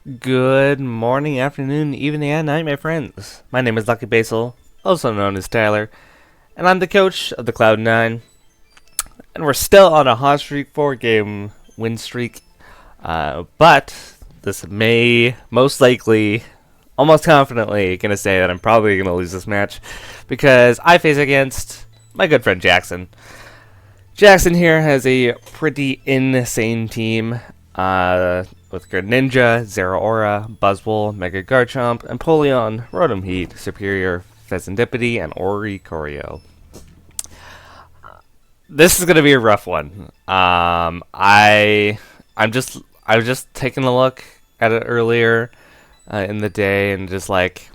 Good morning, afternoon, evening, and night, my friends. My name is Lucky Basil, also known as Tyler, and I'm the coach of the Cloud9. And we're still on a hot streak, 4-game win streak. But this may most likely, almost confidently, gonna say that I'm probably gonna lose this match because I face against my good friend Jackson. Jackson here has a pretty insane team. With Greninja, Zero Aura, Buzzwole, Mega Garchomp, Empoleon, Rotom Heat, Superior, Fezandipity, and Oricorio. This is gonna be a rough one. I was just taking a look at it earlier in the day and just like,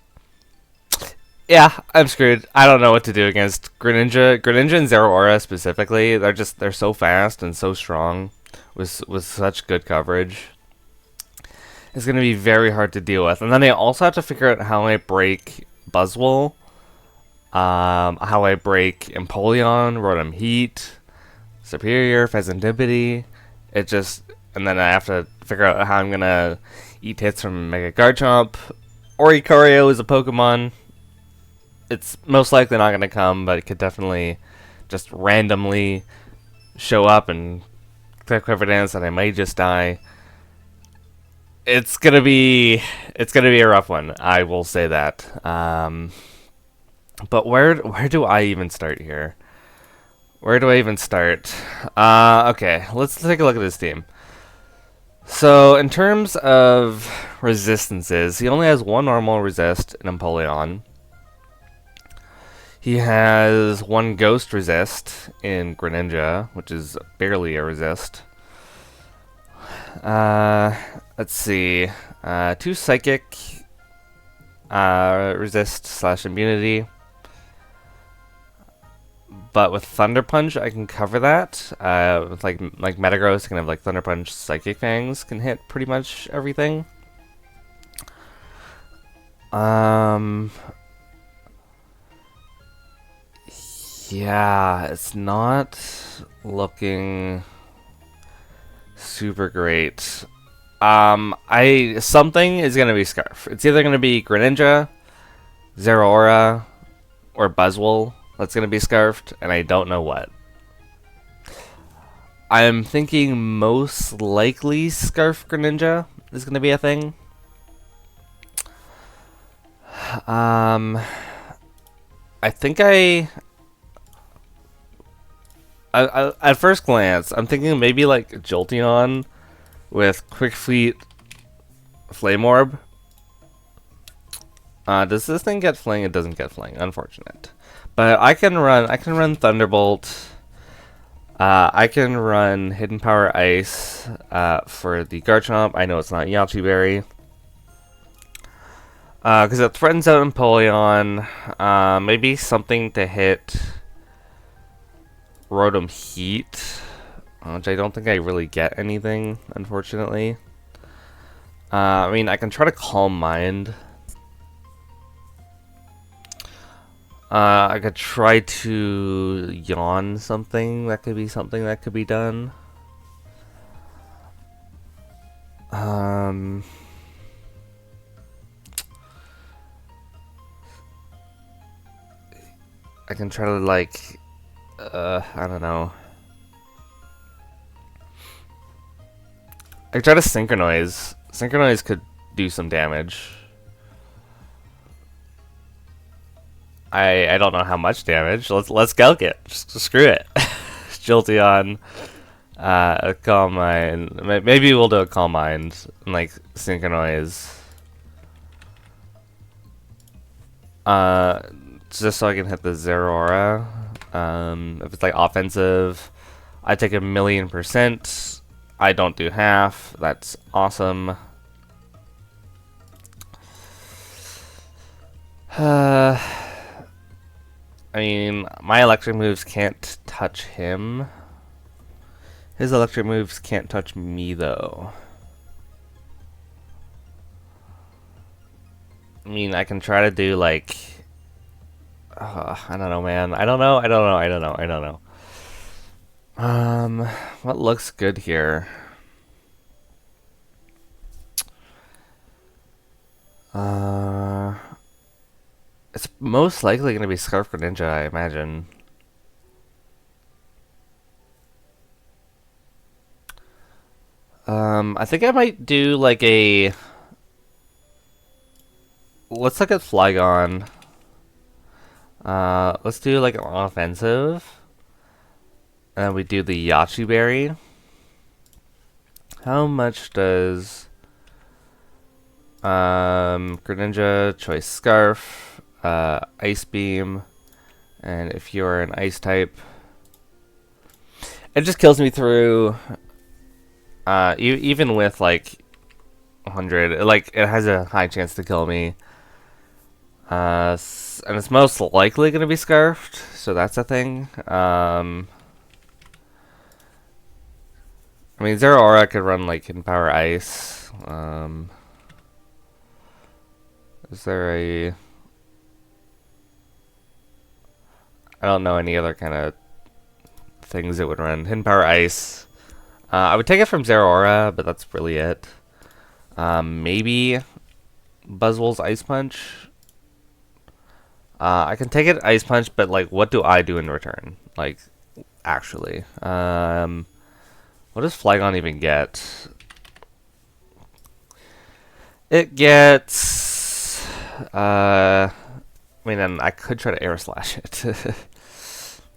yeah, I'm screwed. I don't know what to do against Greninja and Zero Aura specifically. They're so fast and so strong with such good coverage. It's going to be very hard to deal with. And then I also have to figure out how I break Buzzwole, how I break Empoleon, Rotom Heat, Superior, Fezandipity. And then I have to figure out how I'm going to eat hits from Mega Garchomp. Oricorio is a Pokemon. It's most likely not going to come, but it could definitely just randomly show up and click Quiver Dance, and I might just die. It's gonna be a rough one. I will say that. But where do I even start here? Where do I even start? Okay, let's take a look at this team. So in terms of resistances, he only has one normal resist in Empoleon. He has one ghost resist in Greninja, which is barely a resist. Let's see. 2 psychic resist / immunity. But with Thunder Punch, I can cover that. With like Metagross, can have like Thunder Punch, Psychic Fangs can hit pretty much everything. Yeah, it's not looking super great. Something is gonna be Scarf. It's either gonna be Greninja, Zero Aura, or Buzzwole that's gonna be Scarfed, and I don't know what. I'm thinking most likely Scarf Greninja is gonna be a thing. I think at first glance, I'm thinking maybe like Jolteon with Quick Fleet, Flame Orb. Does this thing get Fling? It doesn't get Fling. Unfortunate. But I can run Thunderbolt. I can run Hidden Power Ice for the Garchomp. I know it's not Yachi Berry. Because it threatens out Empoleon. Maybe something to hit Rotom Heat, which I don't think I really get anything, unfortunately. I mean, I can try to Calm Mind. I could try to Yawn something. That could be something that could be done. I can try to like... I don't know. I could try to Synchronize. Synchronize could do some damage. I don't know how much damage. Let's Gulk it. Just screw it. Jolteon. Calm Mind. Maybe we'll do a Calm Mind and like Synchronize. Just so I can hit the Zero Aura. If it's like offensive, I take 1,000,000%. I don't do half. That's awesome. I mean, my electric moves can't touch him. His electric moves can't touch me, though. I mean, I can try to do, like... I don't know, man. I don't know. What looks good here? It's most likely going to be Scarf Greninja, I imagine. I think I might do like a... Let's look at Flygon. Let's do like an offensive. And then we do the Yachi Berry. How much does Greninja Choice Scarf, Ice Beam, and if you're an Ice type, it just kills me through. Even with like 100, like it has a high chance to kill me. And it's most likely going to be Scarfed, so that's a thing. I mean, Zero Aura could run like Hidden Power Ice. Is there a... I don't know any other kind of things that would run. Hidden Power Ice. I would take it from Zero Aura, but that's really it. Maybe Buzzwole's Ice Punch. I can take it Ice Punch, but like, what do I do in return? Like, actually. What does Flygon even get? It gets... I mean, then I could try to Air Slash it.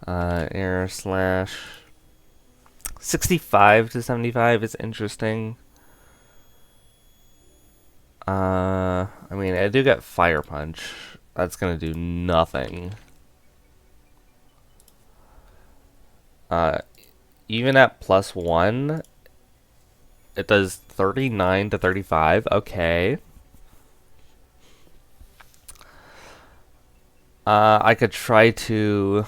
Air Slash... 65 to 75 is interesting. I mean, I do get Fire Punch. That's gonna do nothing. Even at +1, it does 39 to 35. Okay. I could try to...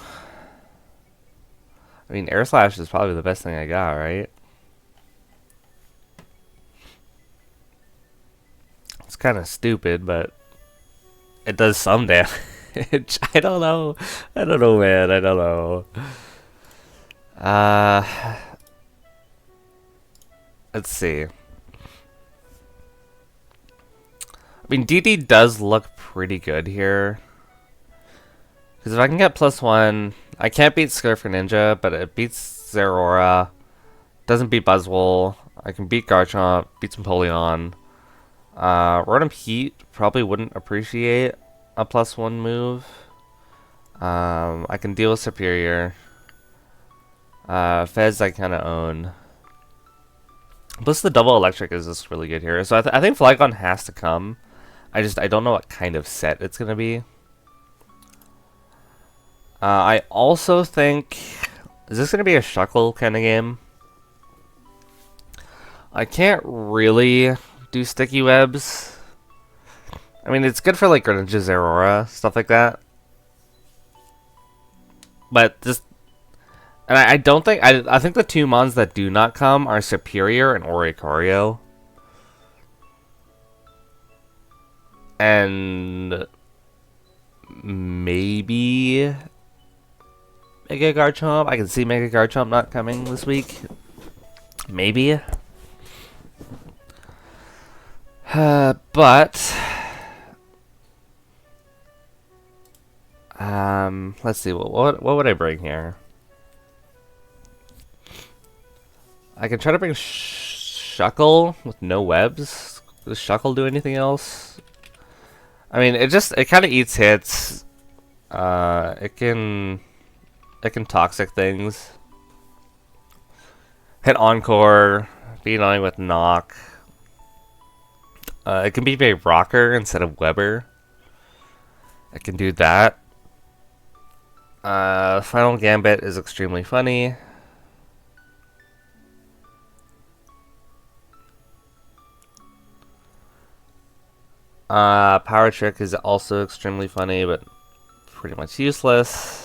I mean, Air Slash is probably the best thing I got, right? It's kind of stupid, but it does some damage. I don't know. I don't know, man. I don't know. Let's see. I mean, DD does look pretty good here. Because if I can get +1, I can't beat Scarf Ninja, but it beats Zeraora. Doesn't beat Buzzwole. I can beat Garchomp, beat Empoleon. Rotom Heat probably wouldn't appreciate a +1 move. I can deal with Superior. Fez I kind of own. Plus the double electric is just really good here. So I think Flygon has to come. I don't know what kind of set it's gonna be. I also think, is this gonna be a Shuckle kind of game? I can't really do sticky webs. I mean, it's good for like Greninja, Zeraora, stuff like that. But just, and I don't think, I think the two mons that do not come are Superior and Oricorio. And maybe Mega Garchomp. I can see Mega Garchomp not coming this week. Maybe. But let's see. What would I bring here? I can try to bring Shuckle with no webs. Does Shuckle do anything else? I mean, it kind of eats hits. It can toxic things. Hit Encore, be annoying with Knock. It can be a Rocker instead of Weber. It can do that. Final Gambit is extremely funny. Power Trick is also extremely funny, but pretty much useless.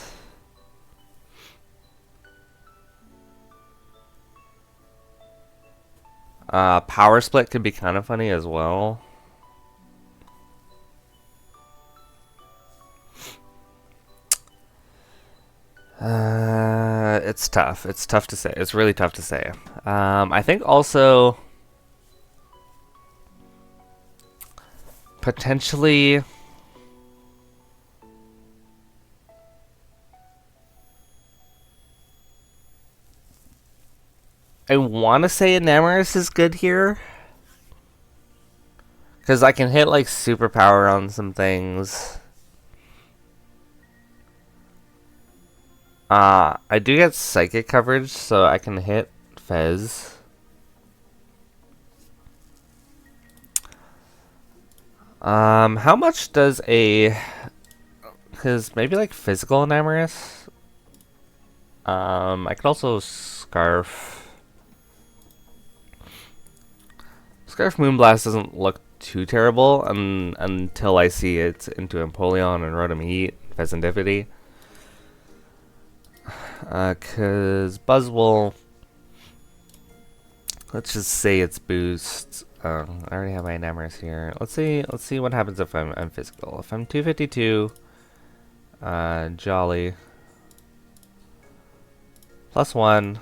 Power Split could be kind of funny as well. It's tough. It's tough to say. It's really tough to say. I think also Potentially... I want to say Enamoris is good here. Because I can hit, like, superpower on some things. I do get psychic coverage, so I can hit Fez. How much does a... Because maybe, like, physical Enamoris? I could also Scarf. Scarf Moonblast doesn't look too terrible until I see it into Empoleon and Rotom Heat, Pheasantipity. Cause Buzzwole, let's just say it's boost. I already have my Enamoris here. Let's see what happens if I'm physical. If I'm 252, Jolly. +1.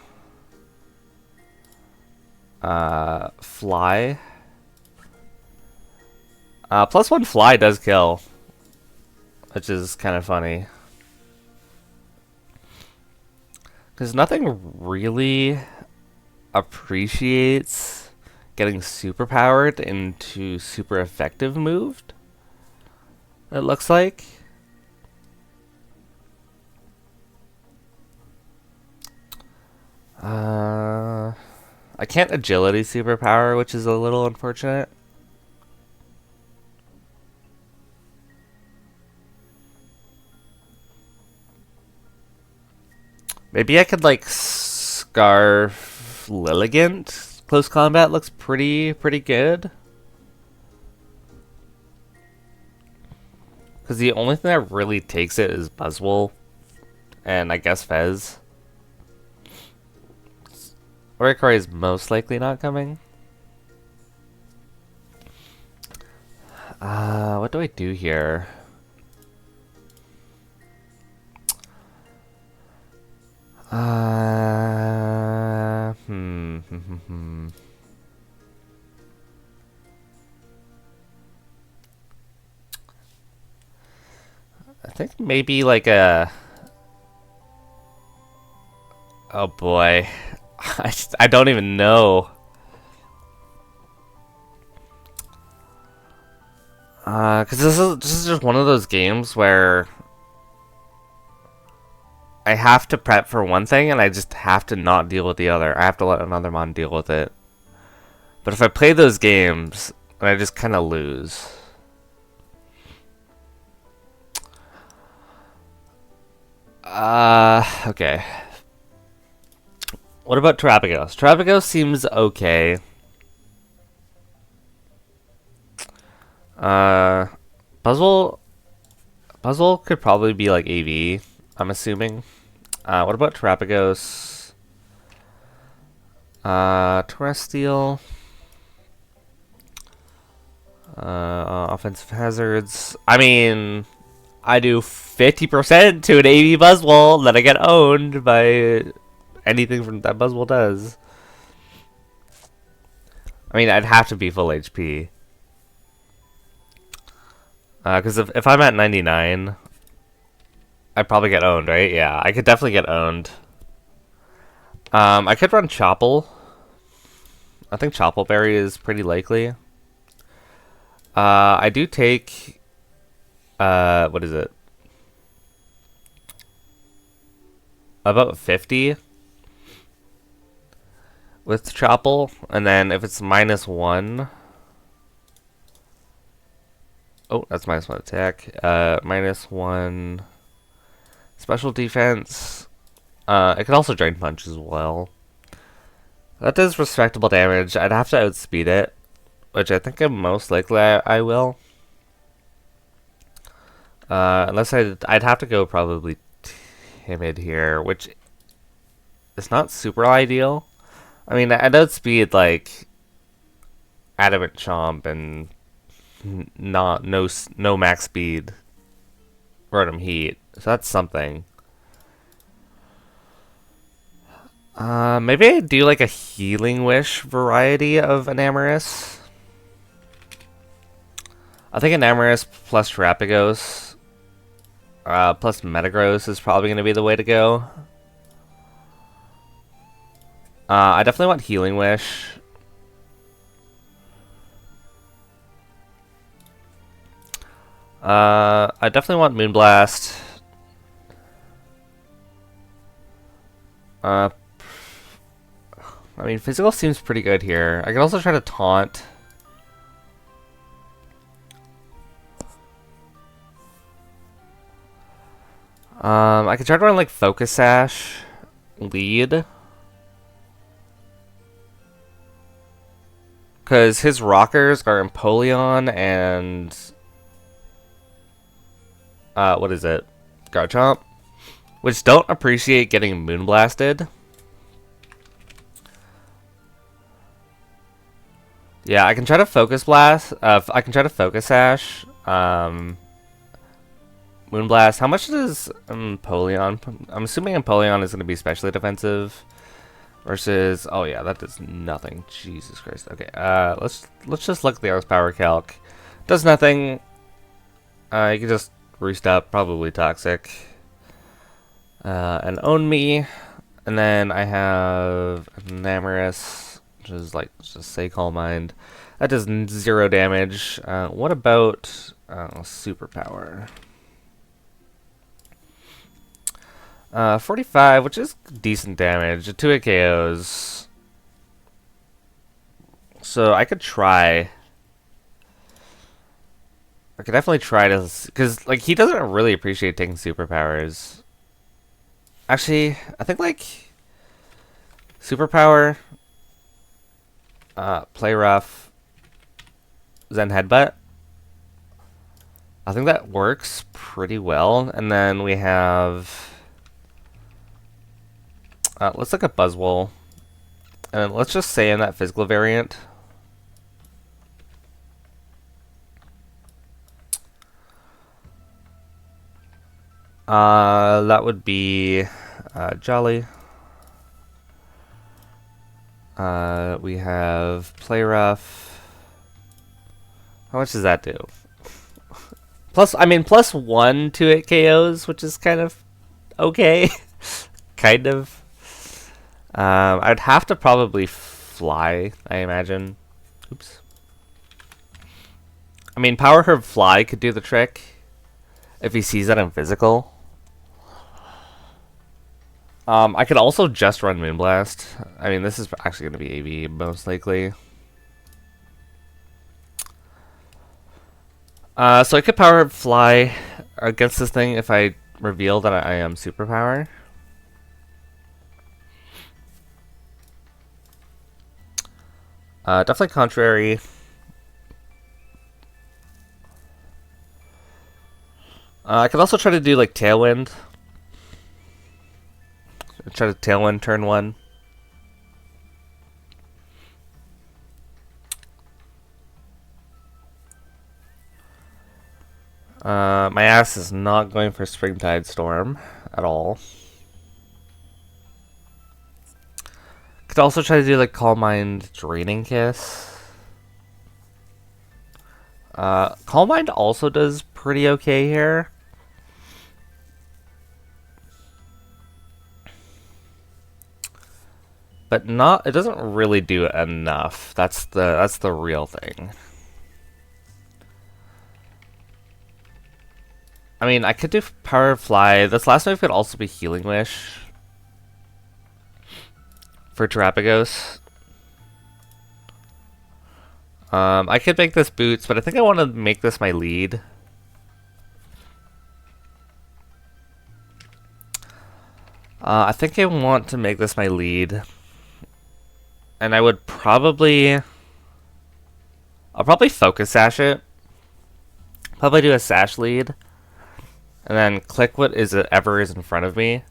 Fly. +1 Fly does kill, which is kind of funny. Because nothing really appreciates getting super powered into super effective moved, it looks like. I can't agility superpower, which is a little unfortunate. Maybe I could, like, Scarf Lilligant. Close combat looks pretty good. Because the only thing that really takes it is Buzzwole. And I guess Fez. Oricorio is most likely not coming. What do I do here? I think maybe like a... Oh boy. I don't even know. Because this is just one of those games where I have to prep for one thing and I just have to not deal with the other. I have to let another mon deal with it. But if I play those games, I just kind of lose. Okay. What about Terapagos? Terapagos seems okay. Puzzle could probably be like AV, I'm assuming. What about Terapagos? Terrestrial. Offensive hazards. I mean, I do 50% to an AV Buzzwole, then I get owned by anything from that Buzzwole does. I mean, I'd have to be full HP. Because if I'm at 99, I'd probably get owned, right? Yeah, I could definitely get owned. I could run Chople. I think Choppleberry is pretty likely. I do take... what is it? About 50 with Chople, and then if it's -1... Oh, that's -1 attack. -1 special defense. It could also drain punch as well. That does respectable damage. I'd have to outspeed it, which I think most likely I will. Unless I'd have to go probably timid here, which is not super ideal. I mean, I'd outspeed like Adamant Chomp and no max speed Rotom Heat, so that's something. Maybe I do like a Healing Wish variety of Enamoris. I think Enamorous plus Terapagos plus Metagross is probably going to be the way to go. I definitely want Healing Wish. I definitely want Moonblast. I mean, Physical seems pretty good here. I can also try to Taunt. I could try to run like Focus Sash, Lead. Because his rockers are Empoleon and... what is it? Garchomp. Which don't appreciate getting Moonblasted. Yeah, I can try to Focus Blast. I can try to Focus Sash. Moonblast. How much does Empoleon? I'm assuming Empoleon is going to be specially defensive. Versus, oh yeah, that does nothing. Jesus Christ. Okay, let's just look at the Earth Power Calc. Does nothing. You can just roost up, probably toxic. And Own Me, and then I have Enamorous, which is like just say Calm Mind. That does 0 damage. What about Superpower? 45, which is decent damage. 2 KOs. So I could try. I could definitely try to, because like he doesn't really appreciate taking superpowers. Actually, I think like Superpower, Play Rough, Zen Headbutt. I think that works pretty well. And then we have, let's look at Buzzwole. And let's just say in that physical variant. That would be Jolly. We have Play Rough. How much does that do? Plus, I mean, +1 to it KOs, which is kind of okay. Kind of. I'd have to probably Fly, I imagine. Oops. I mean, Power Herb Fly could do the trick if he sees that in physical. I could also just run Moonblast. I mean, this is actually going to be AV, most likely. So I could Power Herb Fly against this thing if I reveal that I am Superpower. Definitely Contrary. I could also try to do like Tailwind. Try to Tailwind turn 1. My ass is not going for Springtide Storm at all. Could also try to do like Calm Mind Draining Kiss. Calm Mind also does pretty okay here. But not, it doesn't really do enough. That's the real thing. I mean, I could do Power Fly. This last move could also be Healing Wish for Terapagos. I could make this Boots, but I think I want to make this my lead. I think I want to make this my lead. And I would probably... I'll probably Focus Sash it. Probably do a Sash lead. And then click what is ever is in front of me.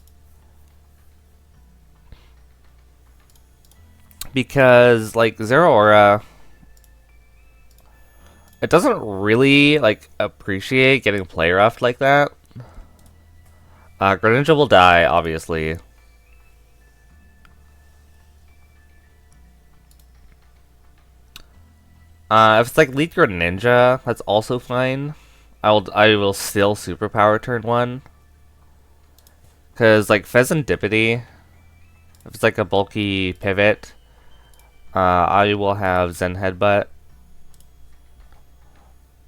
Because, like, Zeraora... It doesn't really, like, appreciate getting Play Roughed like that. Greninja will die, obviously. If it's like Lead Greninja, that's also fine. I will still superpower turn 1. Cause like Pheasantipity, if it's like a bulky pivot, I will have Zen Headbutt.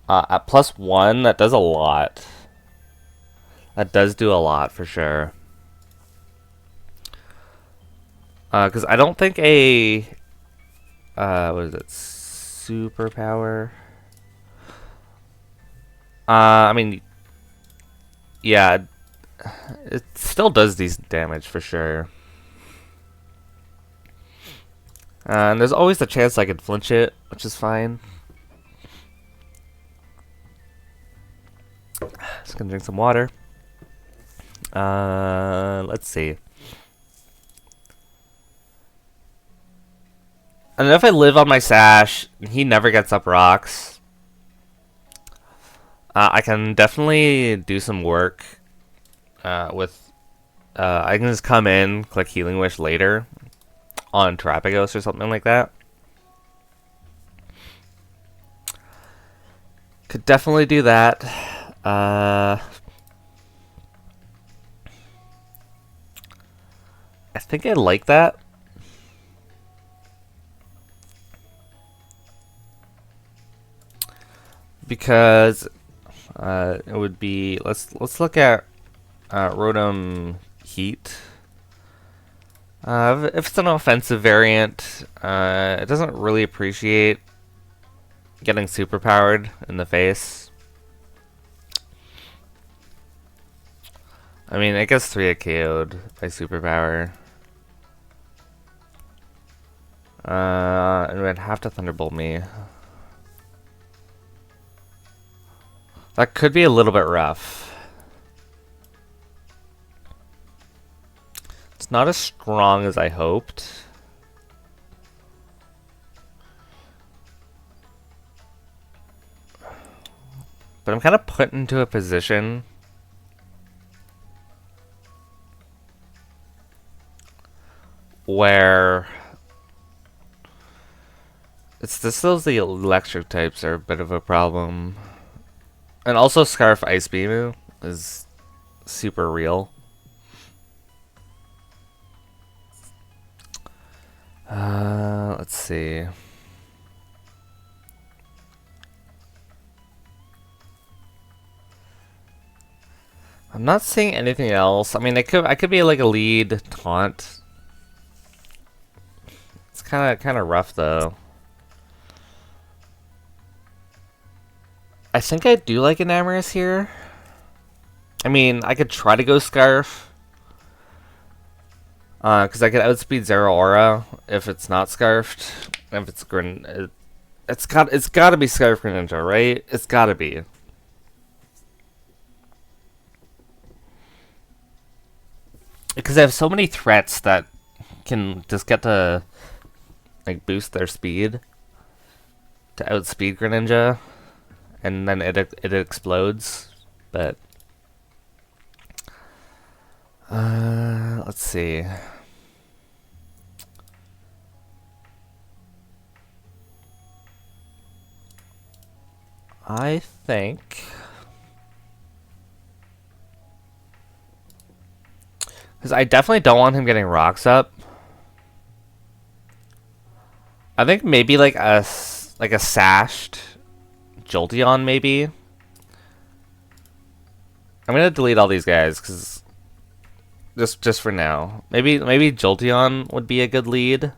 At +1, that does a lot. That does do a lot for sure. Because I don't think a what is it? Superpower. I mean, yeah, it still does decent damage for sure. And there's always the chance I could flinch it, which is fine. Just gonna drink some water. Let's see. And if I live on my sash, he never gets up rocks. I can definitely do some work with. I can just come in, click Healing Wish later on Terapagos or something like that. Could definitely do that. I think I like that. Because it would be let's look at Rotom Heat. If it's an offensive variant, it doesn't really appreciate getting superpowered in the face. I mean, it gets 3 KO'd by superpower. And it would have to Thunderbolt me. That could be a little bit rough. It's not as strong as I hoped. But I'm kind of put into a position where it's just those the electric types are a bit of a problem. And also Scarf Ice Beam is super real. Let's see. I'm not seeing anything else. I mean, I could be like a lead taunt. It's kind of rough though. I think I do like Enamorous here. I mean, I could try to go Scarf. Because I could outspeed Zeraora if it's not Scarfed. If it's it's got to be Scarf Greninja, right? It's got to be. Because I have so many threats that can just get to like boost their speed to outspeed Greninja, and then it explodes. But let's see. I think because I definitely don't want him getting rocks up. I think maybe like a sashed Jolteon maybe. I'm gonna delete all these guys because just for now. Maybe Jolteon would be a good lead.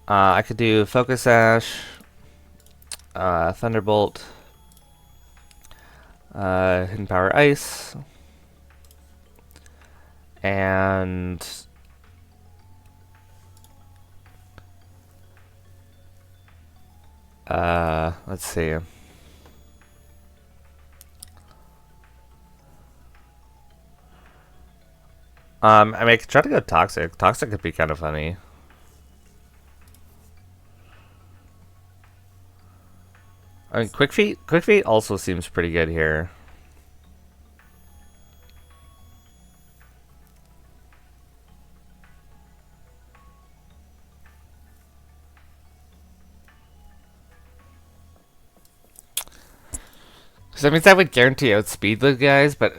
I could do Focus Sash, Thunderbolt, Hidden Power Ice, and let's see. I mean, I could try to go Toxic. Toxic could be kind of funny. I mean, Quick Feet also seems pretty good here. Because that means I would guarantee outspeed those guys, but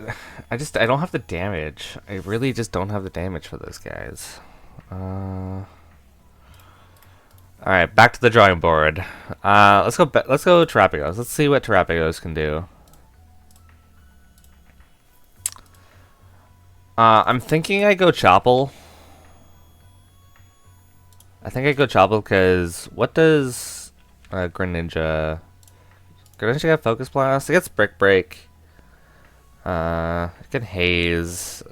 I don't have the damage. I really just don't have the damage for those guys. Alright, back to the drawing board. Let's go Terrapagos. Let's see what Terrapagos can do. I'm thinking I go Chopple. I think I go Chopple because what does Greninja... Greninja got Focus Blast? It gets Brick Break. It can Haze,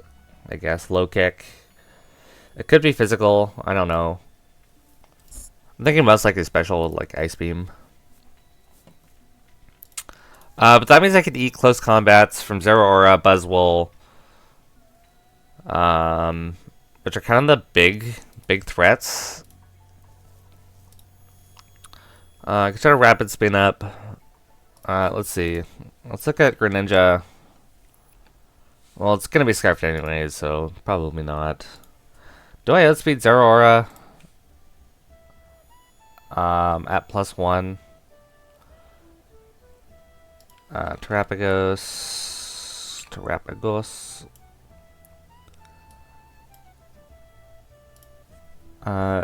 I guess. Low Kick. It could be physical. I don't know. I'm thinking most likely special, like Ice Beam. But that means I could eat close combats from Zeraora, Buzzwole, which are kind of the big threats. I could try to rapid spin up. Let's see. Let's look at Greninja. Well, it's gonna be Scarfed anyways, so probably not. Do I outspeed Zeraora? At +1. Terrapagos.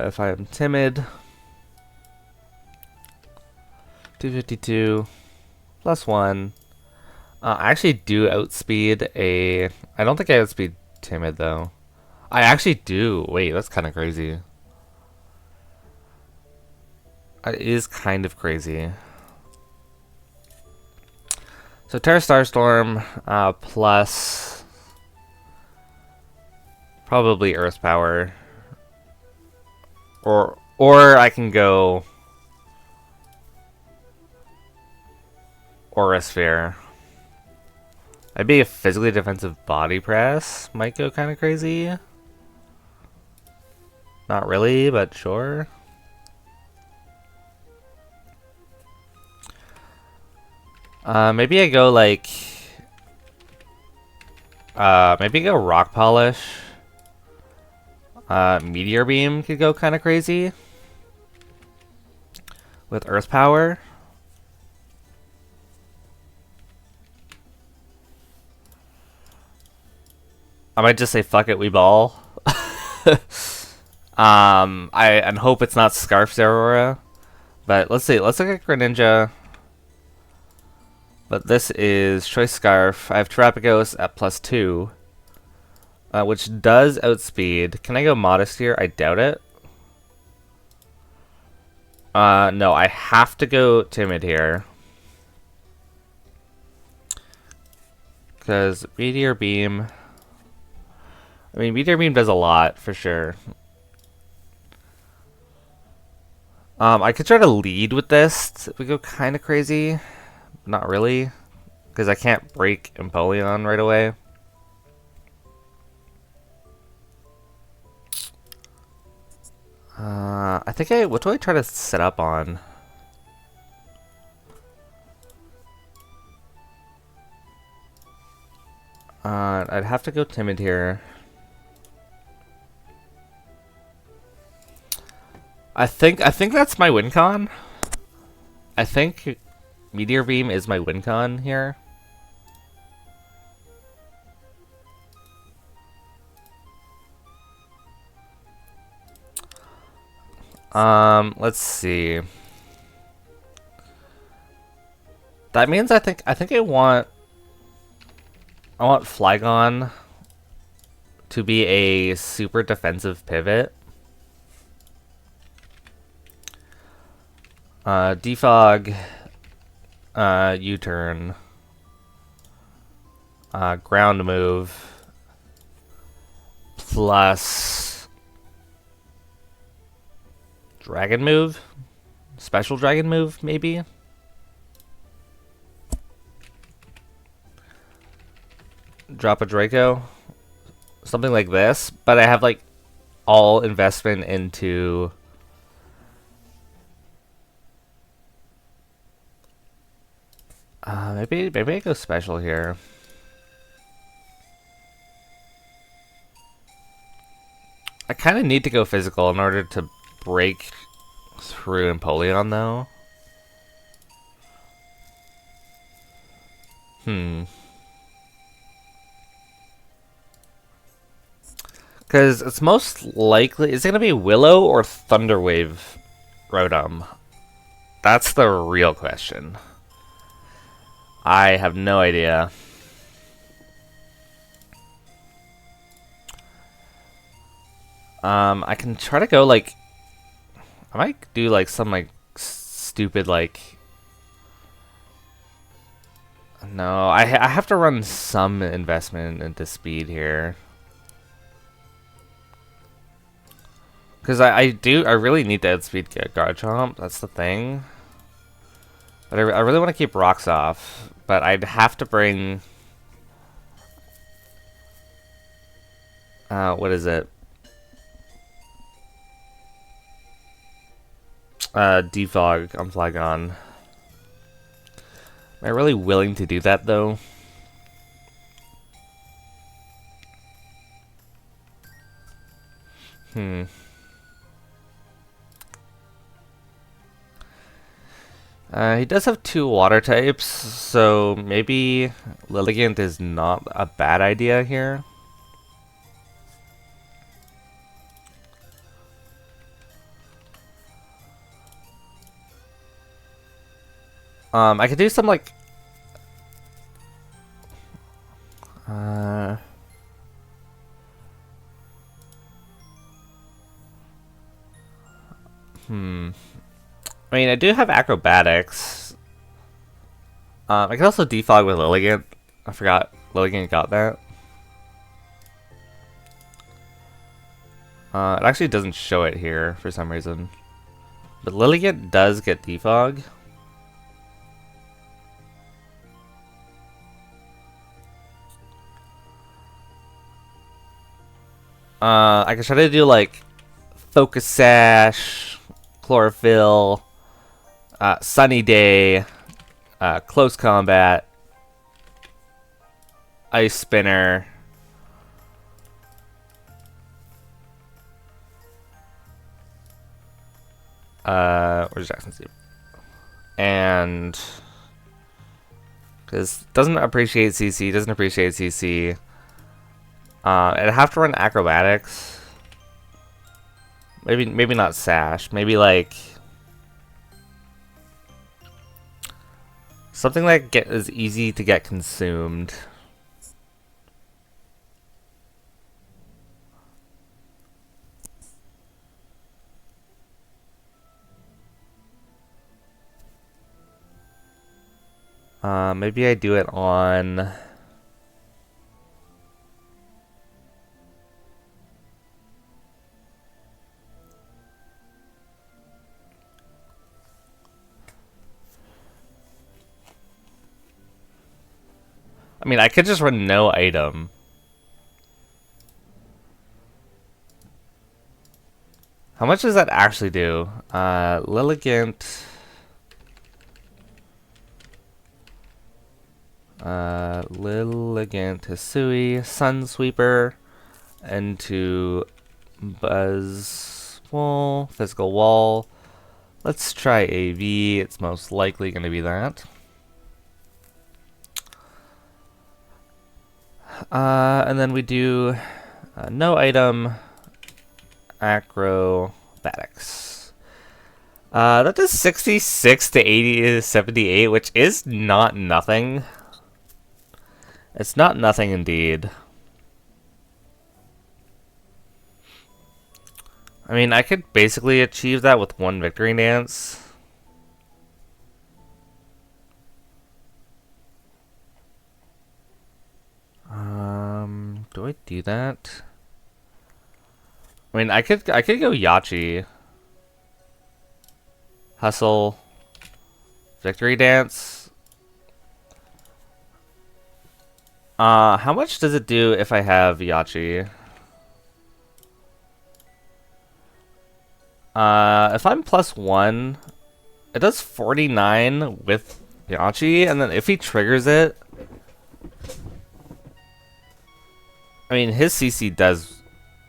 If I am timid, 252 +1. I actually do outspeed a... I don't think I outspeed timid though. I actually do. Wait, that's kind of crazy. It is kind of crazy. So Terra Starstorm plus probably Earth Power, or I can go Aura Sphere. Maybe a physically defensive body press might go kind of crazy. Not really, but sure. Maybe I go like... maybe go Rock Polish. Meteor Beam could go kind of crazy. With Earth Power. I might just say fuck it, we ball. I hope it's not Scarf Zeraora. But let's see, let's look at Greninja. But this is Choice Scarf. I have Terrapagos at +2. Which does outspeed. Can I go Modest here? I doubt it. No, I have to go Timid here. Because Meteor Beam... I mean, Meteor Beam does a lot, for sure. I could try to lead with this. We go kind of crazy. Not really. Because I can't break Empoleon right away. I think what do I try to set up on? I'd have to go Timid here. I think that's my win con. I think Meteor Beam is my win con here. Let's see. That means I think I want Flygon to be a super defensive pivot. Defog, U-turn, ground move, plus dragon move, special dragon move, maybe? Drop a Draco, something like this, but I have like all investment into... maybe I go special here. I kind of need to go physical in order to break through Empoleon, though. Because it's most likely... Is it going to be Willow or Thunderwave Rotom? That's the real question. I have no idea. I can try to go, like... I might do, like, some, like, stupid, like... No, I have to run some investment into speed here. Because I really need to outspeed Garchomp, that's the thing. But I really want to keep rocks off. But I'd have to bring... what is it? Defog on Flygon. Am I really willing to do that, though? He does have 2 water types, so maybe Lilligant is not a bad idea here. I could do some, like... I mean, I do have acrobatics. I can also defog with Lilligant. I forgot Lilligant got that. It actually doesn't show it here for some reason. But Lilligant does get defog. I can try to do like Focus Sash, Chlorophyll, Sunny Day, Close Combat, Ice Spinner, where's Jackson's Deep? And because doesn't appreciate CC, doesn't appreciate CC. I'd have to run acrobatics. Maybe not sash. Maybe like something that is easy to get consumed. Maybe I do it on. I mean, I could just run no item. How much does that actually do? Lilligant. Lilligant, Hisui, Sunsweeper, into Buzz Wall, Physical Wall. Let's try AV. It's most likely going to be that. And then we do no item, acrobatics. That does 66 to 80 to 78, which is not nothing. It's not nothing indeed. I mean, I could basically achieve that with one victory dance. Do I do that? I mean, I could go Yachi. Hustle. Victory dance. How much does it do if I have Yachi? If I'm +1, it does 49 with Yachi, and then if he triggers it, I mean, his CC does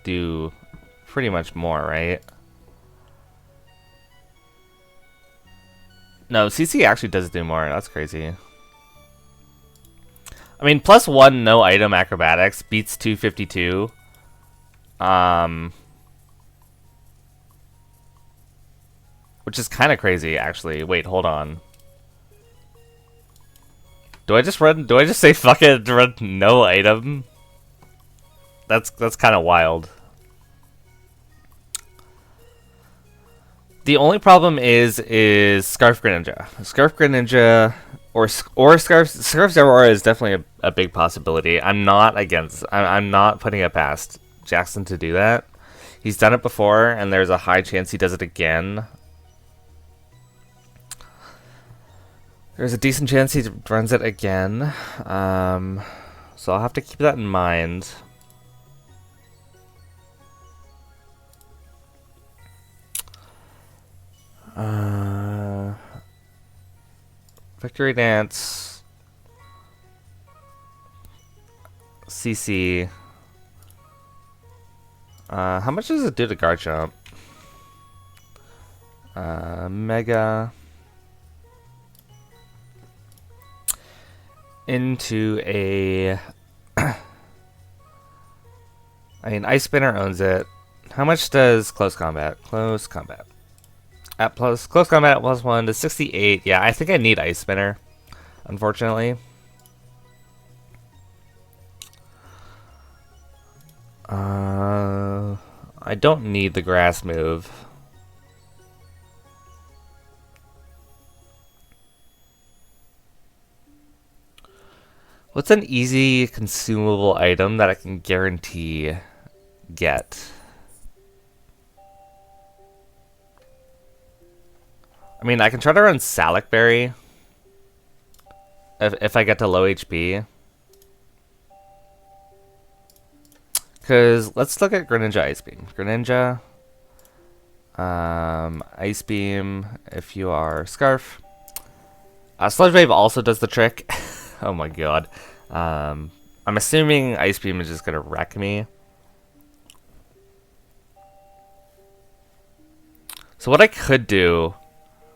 do pretty much more, right? No, CC actually does do more. That's crazy. I mean, +1 no item acrobatics beats 252. Which is kind of crazy, actually. Wait, hold on. Do I just say fuck it, run no item? That's kind of wild. The only problem is Scarf Greninja. Scarf Greninja or Scarf Zero Aura is definitely a big possibility. I'm not putting it past Jackson to do that. He's done it before, and there's a high chance he does it again. There's a decent chance he runs it again. So I'll have to keep that in mind. Victory Dance. CC. How much does it do to guard jump? Mega. Into a... I mean, Ice Spinner owns it. How much does Close Combat? Close Combat. Close Combat +1 to 68. Yeah, I think I need Ice Spinner, unfortunately. I don't need the grass move. What's an easy consumable item that I can guarantee get? I mean, I can try to run Salic Berry if I get to low HP. Because let's look at Greninja Ice Beam. Greninja, Ice Beam if you are Scarf. Sludge Wave also does the trick. Oh my god. I'm assuming Ice Beam is just gonna wreck me. So what I could do...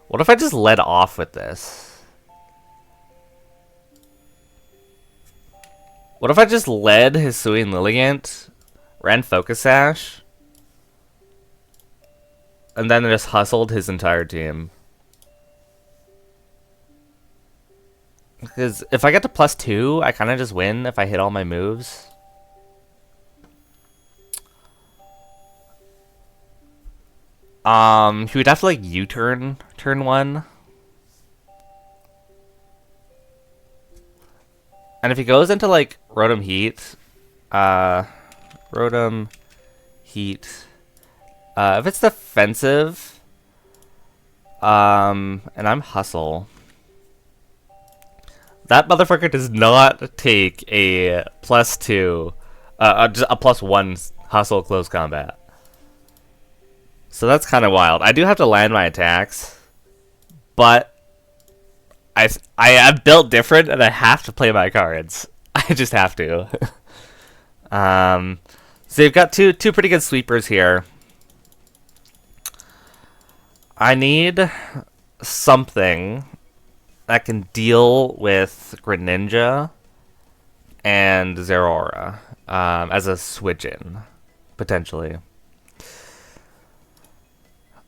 What if I just led off with this? What if I just led Hisui and Lilligant, ran Focus Sash, and then just hustled his entire team? Because if I get to +2, I kind of just win if I hit all my moves. He would have to like U-turn turn 1. And if he goes into like Rotom Heat, Rotom Heat, if it's defensive, and I'm Hustle, that motherfucker does not take a +2, just a +1 Hustle Close Combat. So that's kind of wild. I do have to land my attacks, but I am built different, and I have to play my cards. I just have to. So you've got two pretty good sweepers here. I need something that can deal with Greninja and Zeraora as a switch-in, potentially.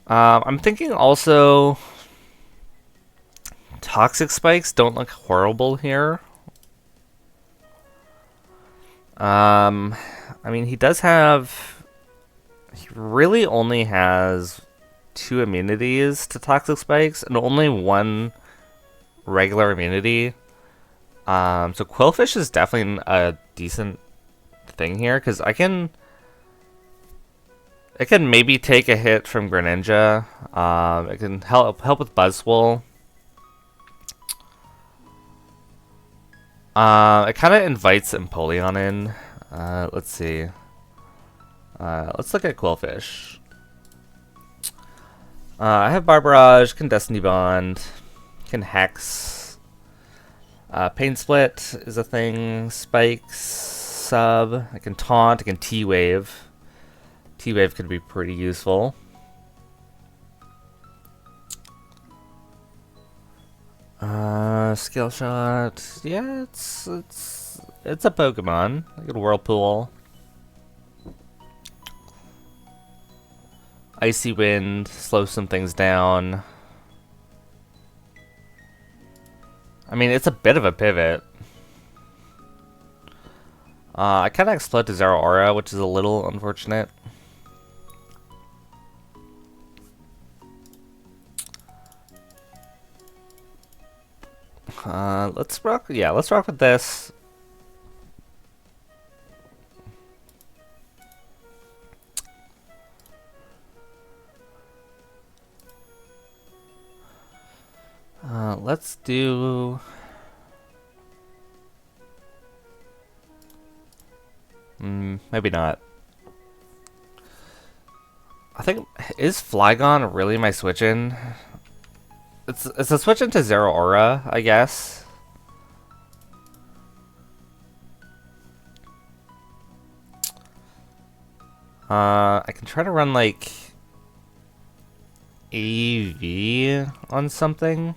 I'm thinking also Toxic Spikes don't look horrible here. I mean, he really only has 2 immunities to Toxic Spikes and only 1 regular immunity. So Quillfish is definitely a decent thing here, because I can maybe take a hit from Greninja. It can help with Buzzwole. It kind of invites Empoleon in. Let's see. Let's look at Quillfish. I have Barbarage, can Destiny Bond, can Hex. Pain Split is a thing. Spikes, Sub. I can Taunt, I can T-Wave. T-Wave could be pretty useful. Skill shot. Yeah, it's a Pokemon. Like a Whirlpool. Icy Wind, slow some things down. I mean, it's a bit of a pivot. I kind of explode to Zero Aura, which is a little unfortunate. Let's rock. Yeah, let's rock with this. Let's do. Maybe not. I think, is Flygon really my switch-in? It's a switch into Zero Aura, I guess. I can try to run like AV on something.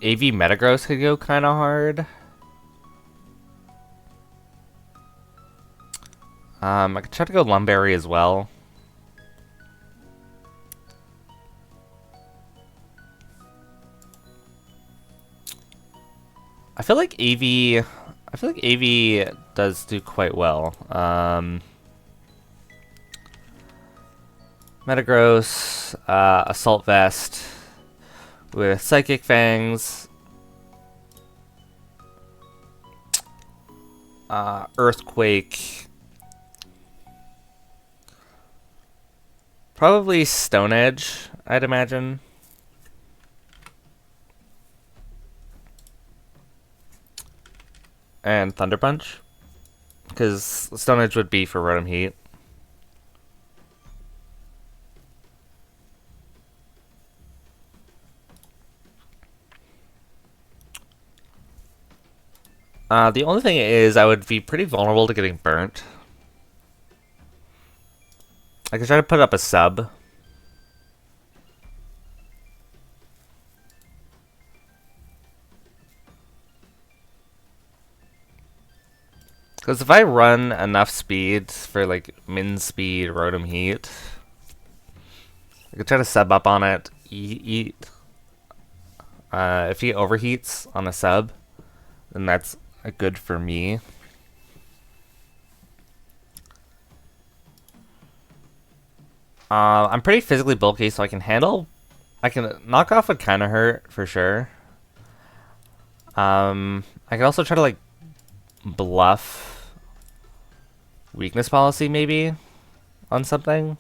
AV Metagross could go kind of hard. I could try to go Lumberry as well. I feel like AV does do quite well. Metagross, Assault Vest with Psychic Fangs, Earthquake, probably Stone Edge, I'd imagine. And Thunder Punch, because Stone Edge would be for Rotom Heat. The only thing is I would be pretty vulnerable to getting burnt. I could try to put up a sub. Because if I run enough speed for like min speed Rotom Heat, I could try to sub up on it, eat. If he overheats on a sub, then that's good for me. I'm pretty physically bulky, so I can knock off would kind of hurt for sure. I could also try to like bluff weakness policy maybe on something.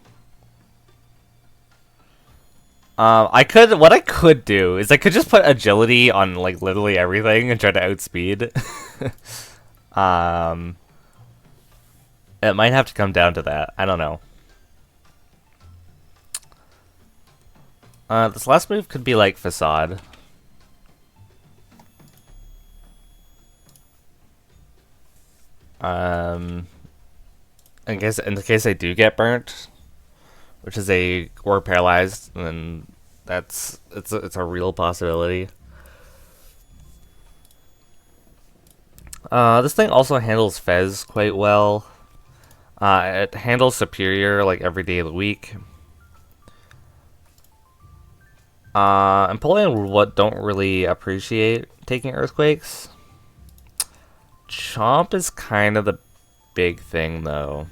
What I could do is I could just put agility on like literally everything and try to outspeed. It might have to come down to that. I don't know. This last move could be like Facade. I guess in the case I do get burnt, which is or paralyzed, then it's a real possibility. This thing also handles Fez quite well. It handles Superior like every day of the week. And Empoleon don't really appreciate taking Earthquakes. Chomp is kind of the big thing though.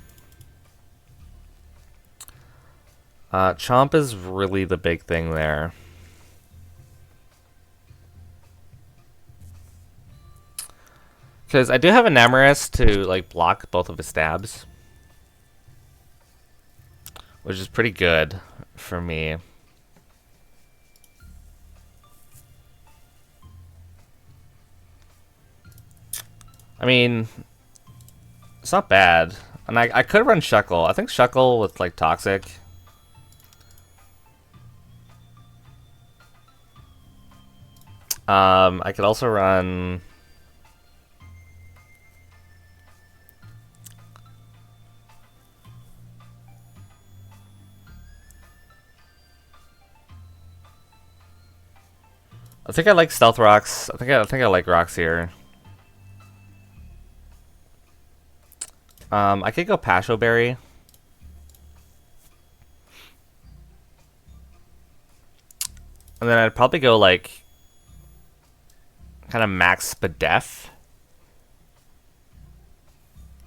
Chomp is really the big thing there. Because I do have a Namarest to like block both of his stabs, which is pretty good for me. I mean, it's not bad. And I could run Shuckle. I think Shuckle with like Toxic. I could also run... think I like stealth rocks. I think I like rocks here. I could go Pasho Berry. And then I'd probably go like kind of max Spadef.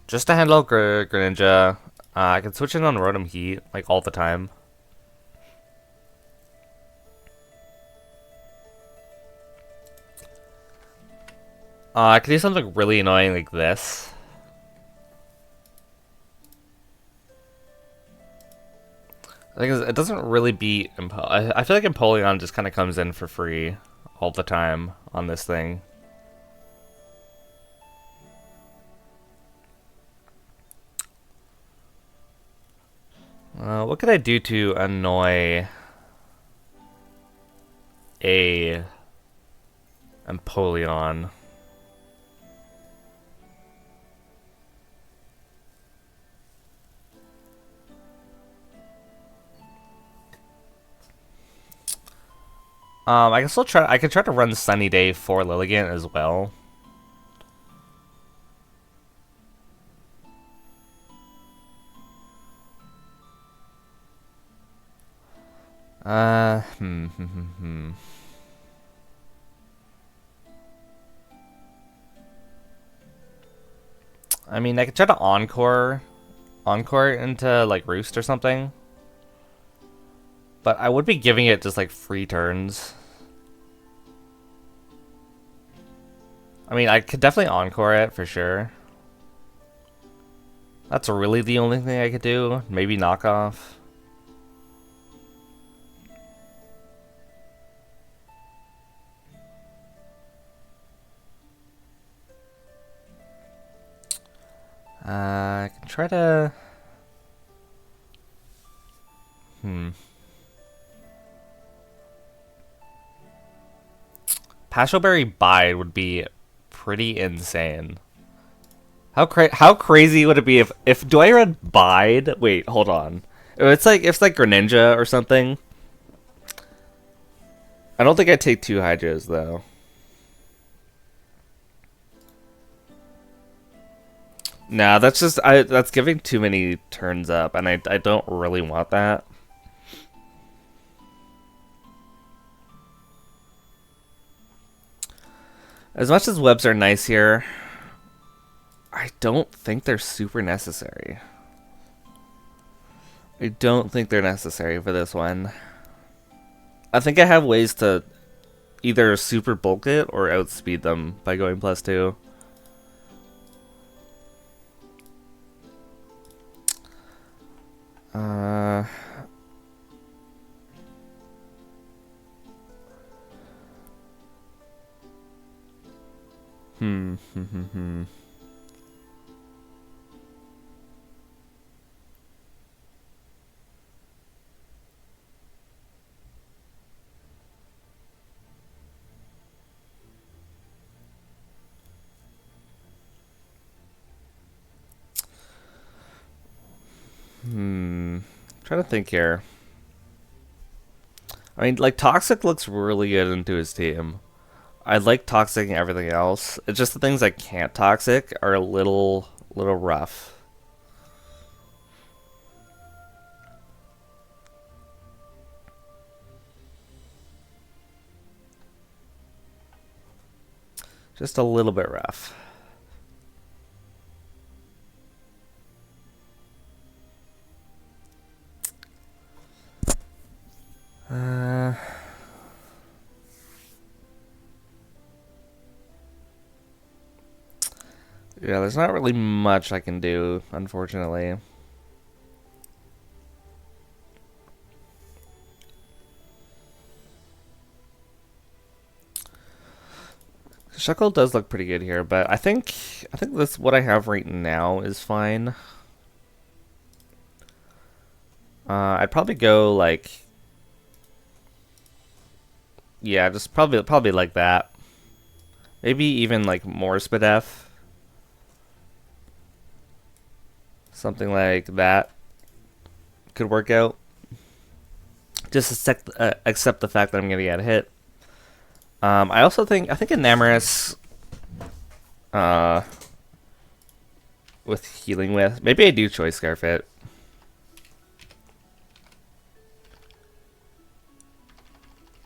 Just to handle Greninja. I can switch in on Rotom Heat like all the time. I could do something really annoying like this. I think it doesn't really beat I feel like Empoleon just kind of comes in for free all the time on this thing. What could I do to annoy a Empoleon? I can still try. I can try to run Sunny Day for Lilligant as well. I mean, I could try to encore into like Roost or something. But I would be giving it just like free turns. I mean, I could definitely encore it for sure. That's really the only thing I could do. Maybe knockoff. I can try to... Pashleberry Bide would be pretty insane. How crazy would it be if do I run Bide? Wait, hold on. It's like Greninja or something. I don't think I'd take 2 Hydras though. Nah, that's giving too many turns up, and I don't really want that. As much as webs are nice here, I don't think they're super necessary. I don't think they're necessary for this one. I think I have ways to either super bulk it or outspeed them by going +2. Trying to think here. I mean, like, Toxic looks really good into his team. I like Toxic and everything else. It's just the things I can't Toxic are a little rough. Just a little bit rough. Yeah, there's not really much I can do, unfortunately. Shuckle does look pretty good here, but I think this what I have right now is fine. I'd probably go like, yeah, just probably like that. Maybe even like more Spadef. Something like that could work out. Just accept the fact that I'm gonna get hit. I also think Enamorous with Healing with. Maybe I do Choice Scarf it.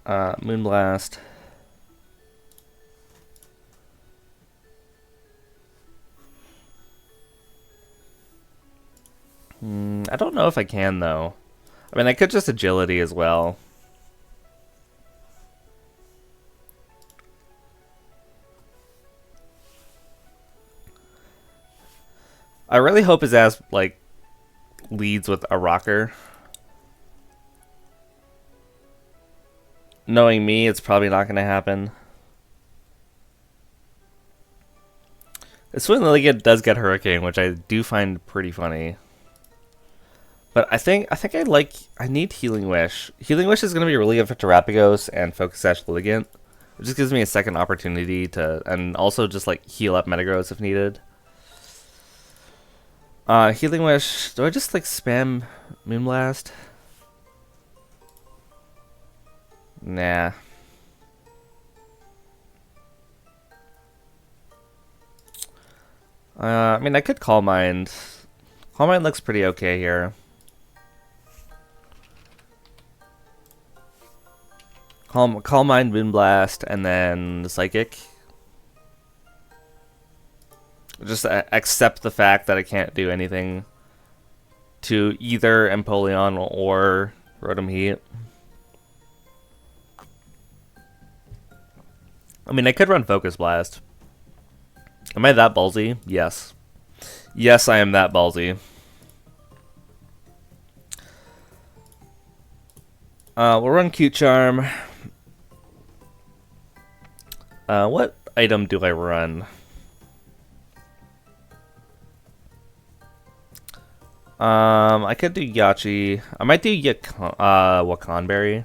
Moonblast. I don't know if I can, though. I mean, I could just Agility as well. I really hope his ass, like, leads with a rocker. Knowing me, it's probably not going to happen. This one does get Hurricane, which I do find pretty funny. But I think I need Healing Wish. Healing Wish is going to be really good for Terapagos and Focus Sash Litigant. It just gives me a second opportunity to, and also just like heal up Metagross if needed. Healing Wish. Do I just like spam Moonblast? Nah. I mean, I could Calm Mind. Calm Mind looks pretty okay here. Calm Mind, Moonblast, and then Psychic. Just accept the fact that I can't do anything to either Empoleon or Rotom Heat. I mean, I could run Focus Blast. Am I that ballsy? Yes. Yes, I am that ballsy. We'll run Cute Charm. What item do I run? I could do Yachi. I might do Wakanberry.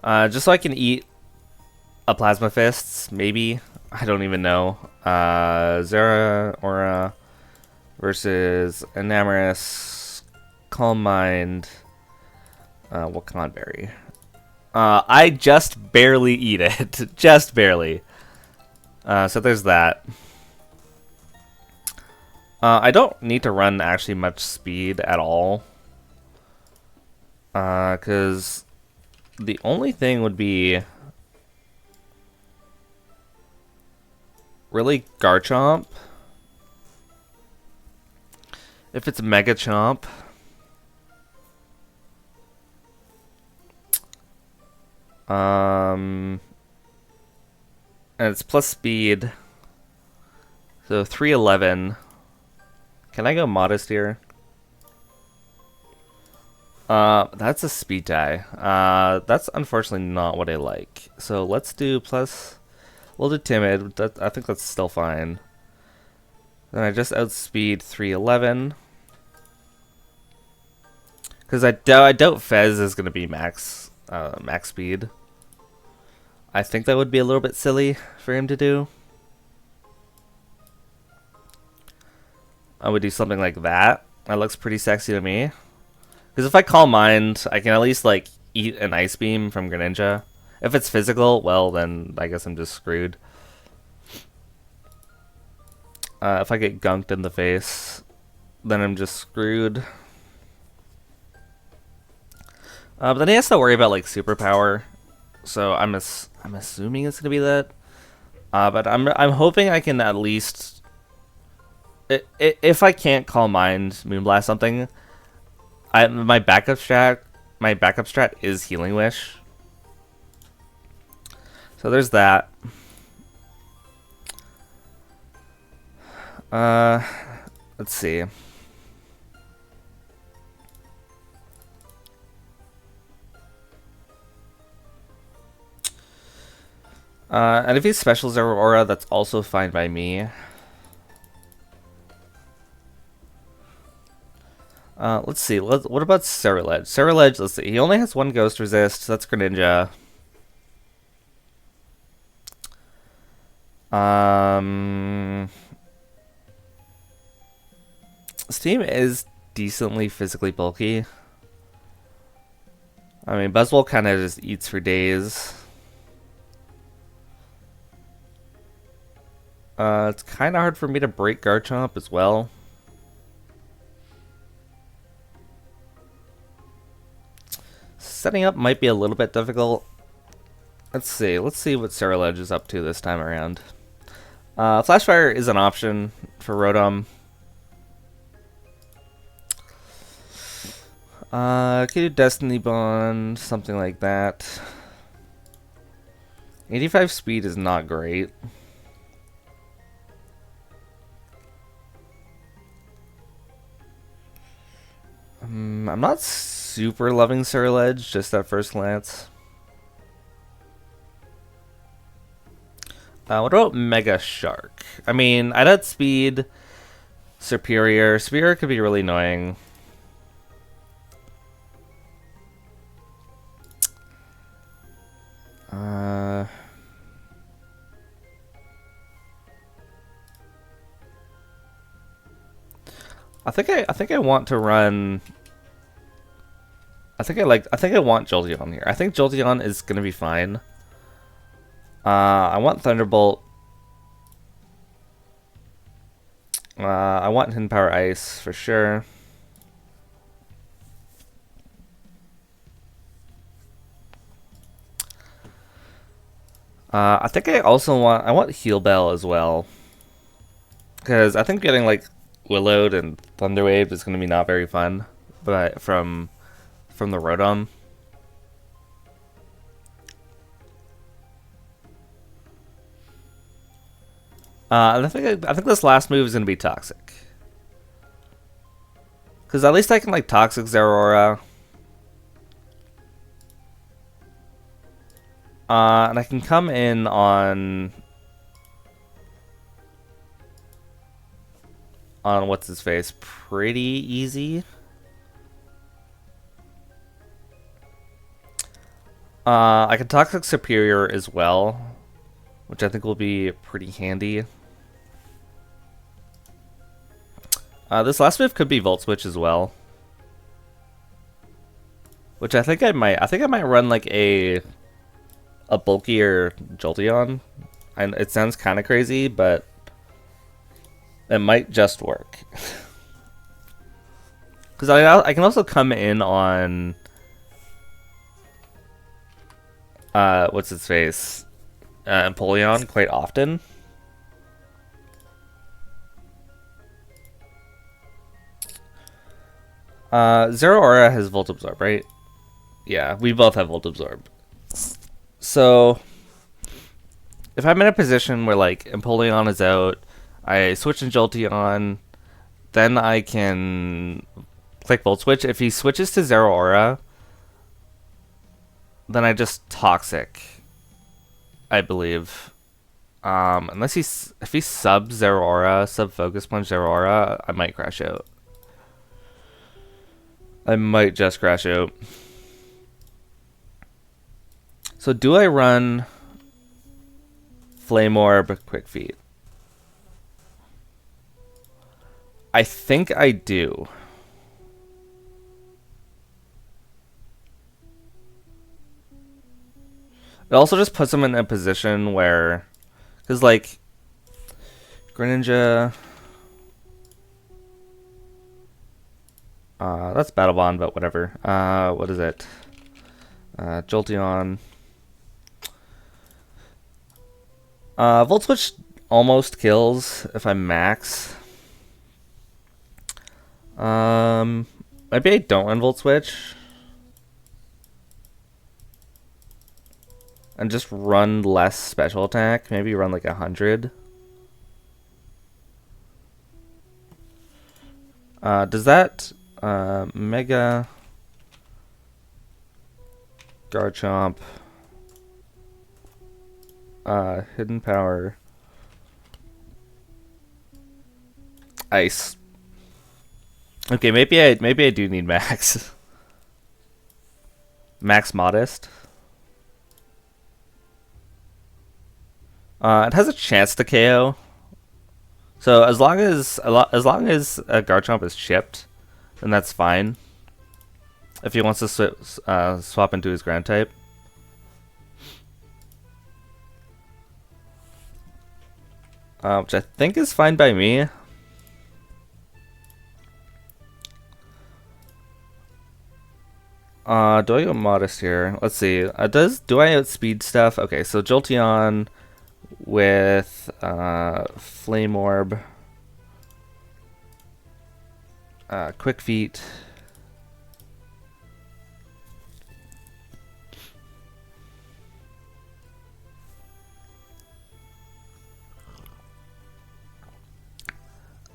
Just so I can eat a Plasma Fists, maybe. I don't even know. Zeraora versus Enamorous, Calm Mind, Wakanberry. I just barely eat it. Just barely. So there's that. I don't need to run actually much speed at all. Because the only thing would be really Garchomp. If it's Mega Chomp. And it's plus speed. So 311. Can I go Modest here? That's a speed tie. That's unfortunately not what I like. So let's do plus. We'll do Timid. I think that's still fine. Then I just outspeed 311. Because I doubt Fez is going to be max speed. I think that would be a little bit silly for him to do. I would do something like that. That looks pretty sexy to me. Because if I Calm Mind, I can at least like eat an Ice Beam from Greninja. If it's physical, well then I guess I'm just screwed. If I get gunked in the face, then I'm just screwed. But then he has to worry about like superpower, so I'm assuming it's gonna be that. But I'm hoping I can at least, if I can't Calm Mind, Moonblast something, my backup strat is Healing Wish. So there's that. Let's see. And if he specials Aurora, that's also fine by me. Let's see. What about Ceruledge? Ceruledge, let's see. He only has one Ghost Resist. That's Greninja. This team is decently physically bulky. I mean, Buzzwole kind of just eats for days. It's kind of hard for me to break Garchomp as well. Setting up might be a little bit difficult. Let's see what Ceruledge is up to this time around. Flashfire is an option for Rotom. Could do Destiny Bond, something like that. 85 speed is not great. I'm not super loving Ceruledge, just at first glance. What about Mega Shark? I mean, I'd add speed, Superior. Superior could be really annoying. I think I want to run. I think I want Jolteon here. I think Jolteon is gonna be fine. I want Thunderbolt. I want Hidden Power Ice for sure. I think I also want Heal Bell as well, because I think getting like Willowed and Thunderwave is going to be not very fun, but from the Rotom. I think this last move is going to be Toxic, because at least I can like Toxic Zeraora. And I can come in on what's his face pretty easy. I can Toxic Superior as well, which I think will be pretty handy. This last move could be Volt Switch as well, which I think I might run like a bulkier Jolteon. It sounds kind of crazy, but it might just work. Because I can also come in on what's its face, Empoleon quite often. Zeraora has Volt Absorb, right? Yeah, we both have Volt Absorb. So, if I'm in a position where, like, Empoleon is out, I switch to Jolteon, then I can click Volt Switch. If he switches to Zeraora, then I just Toxic, I believe. If he sub Zeraora, sub Focus Punch Zeraora, I might crash out. I might just crash out. So do I run Flame Orb, Quick Feet? I think I do. It also just puts him in a position where, because like Greninja, that's Battle Bond, but whatever. What is it? Jolteon. Volt Switch almost kills if I'm max. Maybe I don't run Volt Switch and just run less special attack. Maybe run like 100. Does that Mega Garchomp Hidden Power Ice? Okay, maybe I do need max. Max Modest. It has a chance to KO. So as long as Garchomp is chipped, then that's fine. if he wants to swap into his ground type. Which I think is fine by me. Do I go modest here? Let's see. Do I outspeed stuff? Okay, so Jolteon with Flame Orb, Quick Feet.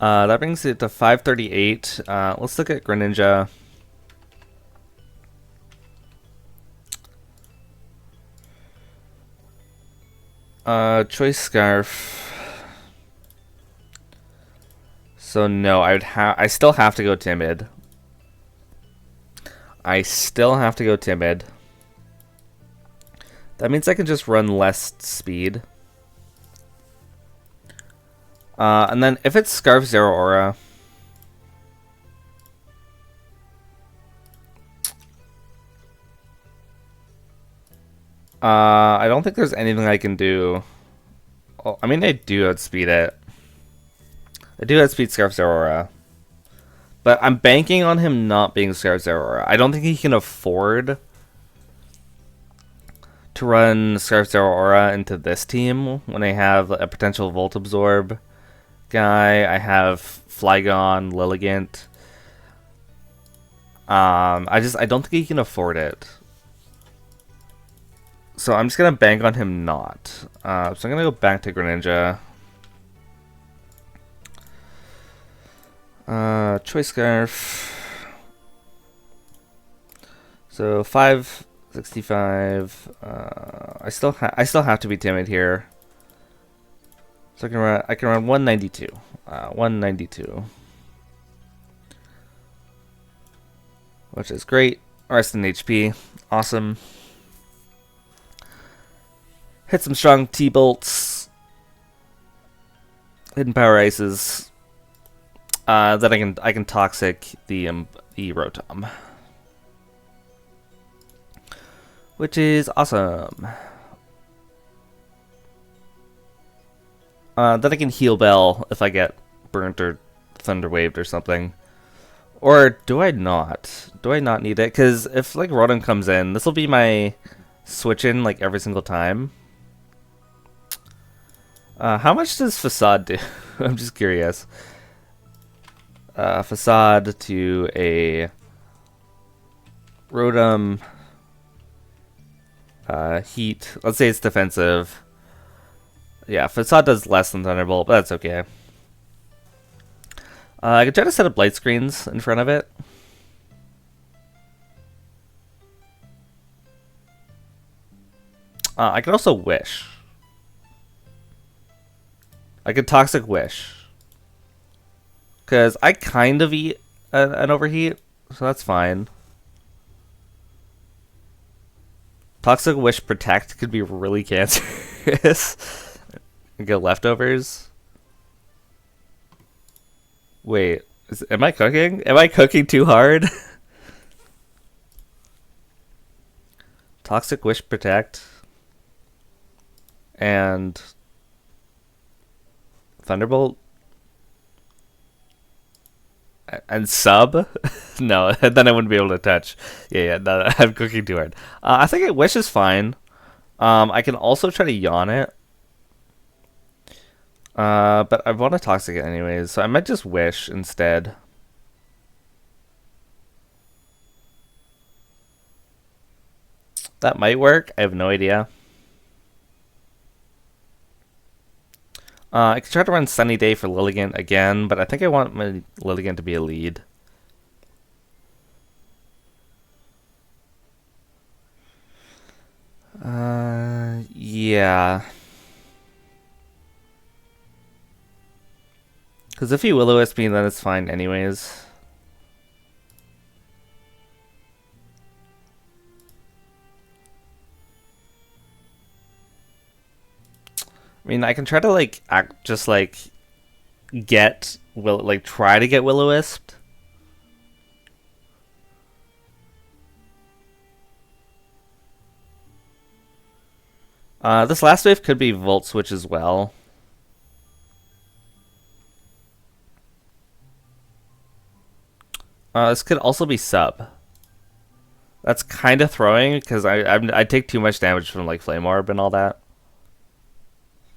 That brings it to 538. Let's look at Greninja. Choice Scarf. So no, I still have to go Timid. I still have to go Timid. That means I can just run less speed. And then if it's Scarf Zero Aura, I don't think there's anything I can do. Oh, I mean, I do outspeed it. I do outspeed Scarf Zero Aura. But I'm banking on him not being Scarf Zero Aura. I don't think he can afford to run Scarf Zero Aura into this team when I have a potential Volt Absorb guy. I have Flygon, Lilligant. I don't think he can afford it. So I'm just gonna bank on him not. So I'm gonna go back to Greninja. Choice Scarf. So 565. I still have to be timid here. So I can run 192. 192. Which is great. Rest in HP. Awesome. Hit some strong T-bolts. Hidden Power Ices. Then I can toxic the Rotom. Which is awesome. Then I can Heal Bell if I get burnt or Thunder Waved or something. Or do I not? Do I not need it? Because if like Rotom comes in, this will be my switch in like every single time. How much does Facade do? I'm just curious. Facade to a Rotom. Heat. Let's say it's defensive. Yeah, Facade does less than Thunderbolt, but that's okay. I can try to set up light screens in front of it. I can also Wish. I could Toxic Wish. Because I kind of eat an Overheat, so that's fine. Toxic Wish Protect could be really cancerous. Get leftovers. Wait, am I cooking? Am I cooking too hard? Toxic Wish Protect. And Thunderbolt. And sub? No, then I wouldn't be able to touch. Yeah, no, I'm cooking too hard. I think Wish is fine. I can also try to yawn it. But I want to toxic it anyways, so I might just Wish instead. That might work. I have no idea. I could try to run Sunny Day for Lilligant again, but I think I want my Lilligant to be a lead. Yeah. Because if he Will-O-Wisp me, then it's fine anyways. I mean, I can try to like try to get Will-O-Wisped. This last wave could be volt switch as well. This could also be sub. That's kind of throwing because I take too much damage from like flame orb and all that.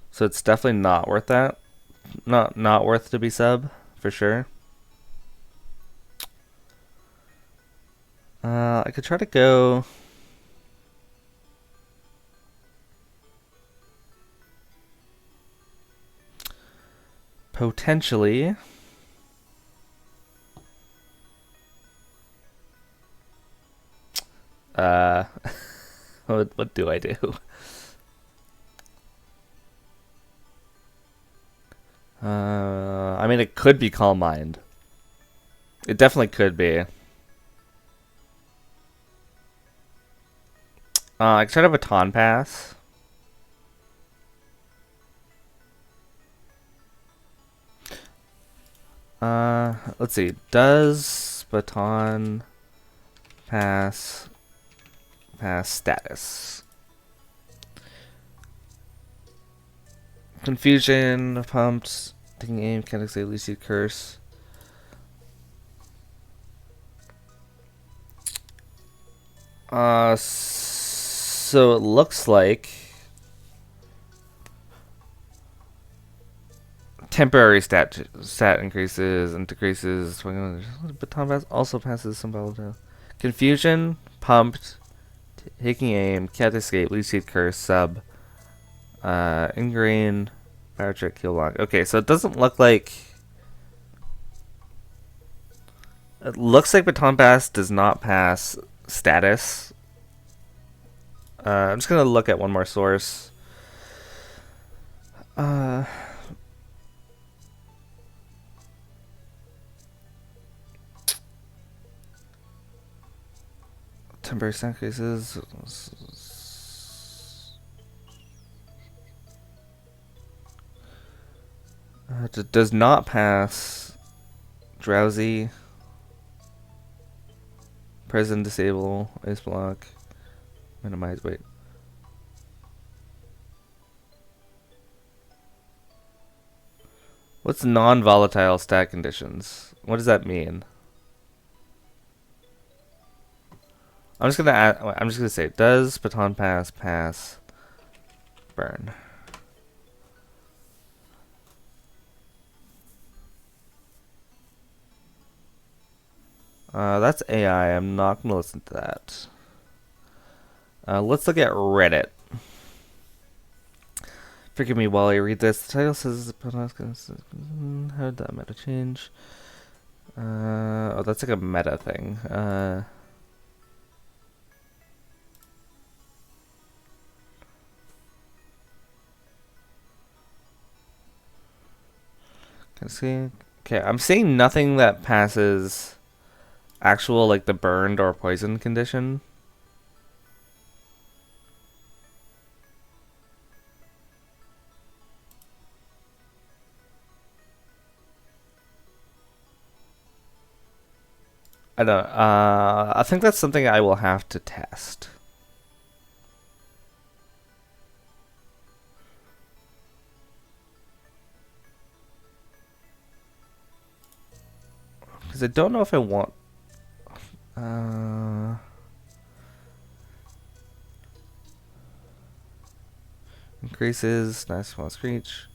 So it's definitely not worth that. Not worth to be sub for sure. I could try to go. Potentially. What do I do? I mean, it could be Calm Mind. It definitely could be. I could try to Baton Pass. Let's see. Does Baton Pass status? Confusion, pumped, taking aim, can't say Lucid Curse. So it looks like temporary stat increases and decreases. Baton Pass also passes some volatile. Confusion, pumped, taking aim, can't escape, Lucid Curse, sub. Ingrain, Power Trick, Heal Block. Okay, so it doesn't look like. It looks like Baton Pass does not pass status. I'm just gonna look at one more source. Temporary stat increases. Does not pass drowsy, present, disable, ice block, minimize. Wait. What's non-volatile stat conditions? What does that mean? I'm just gonna say, does Baton Pass pass burn? That's AI. I'm not gonna listen to that. Let's look at Reddit. Forgive me while I read this. The title says, how did that meta change? Oh, that's like a meta thing. Can I see? Okay, I'm seeing nothing that passes actual, like, the burned or poison condition. I don't. I think that's something I will have to test. Because I don't know if I want. Increases. Nice small screech.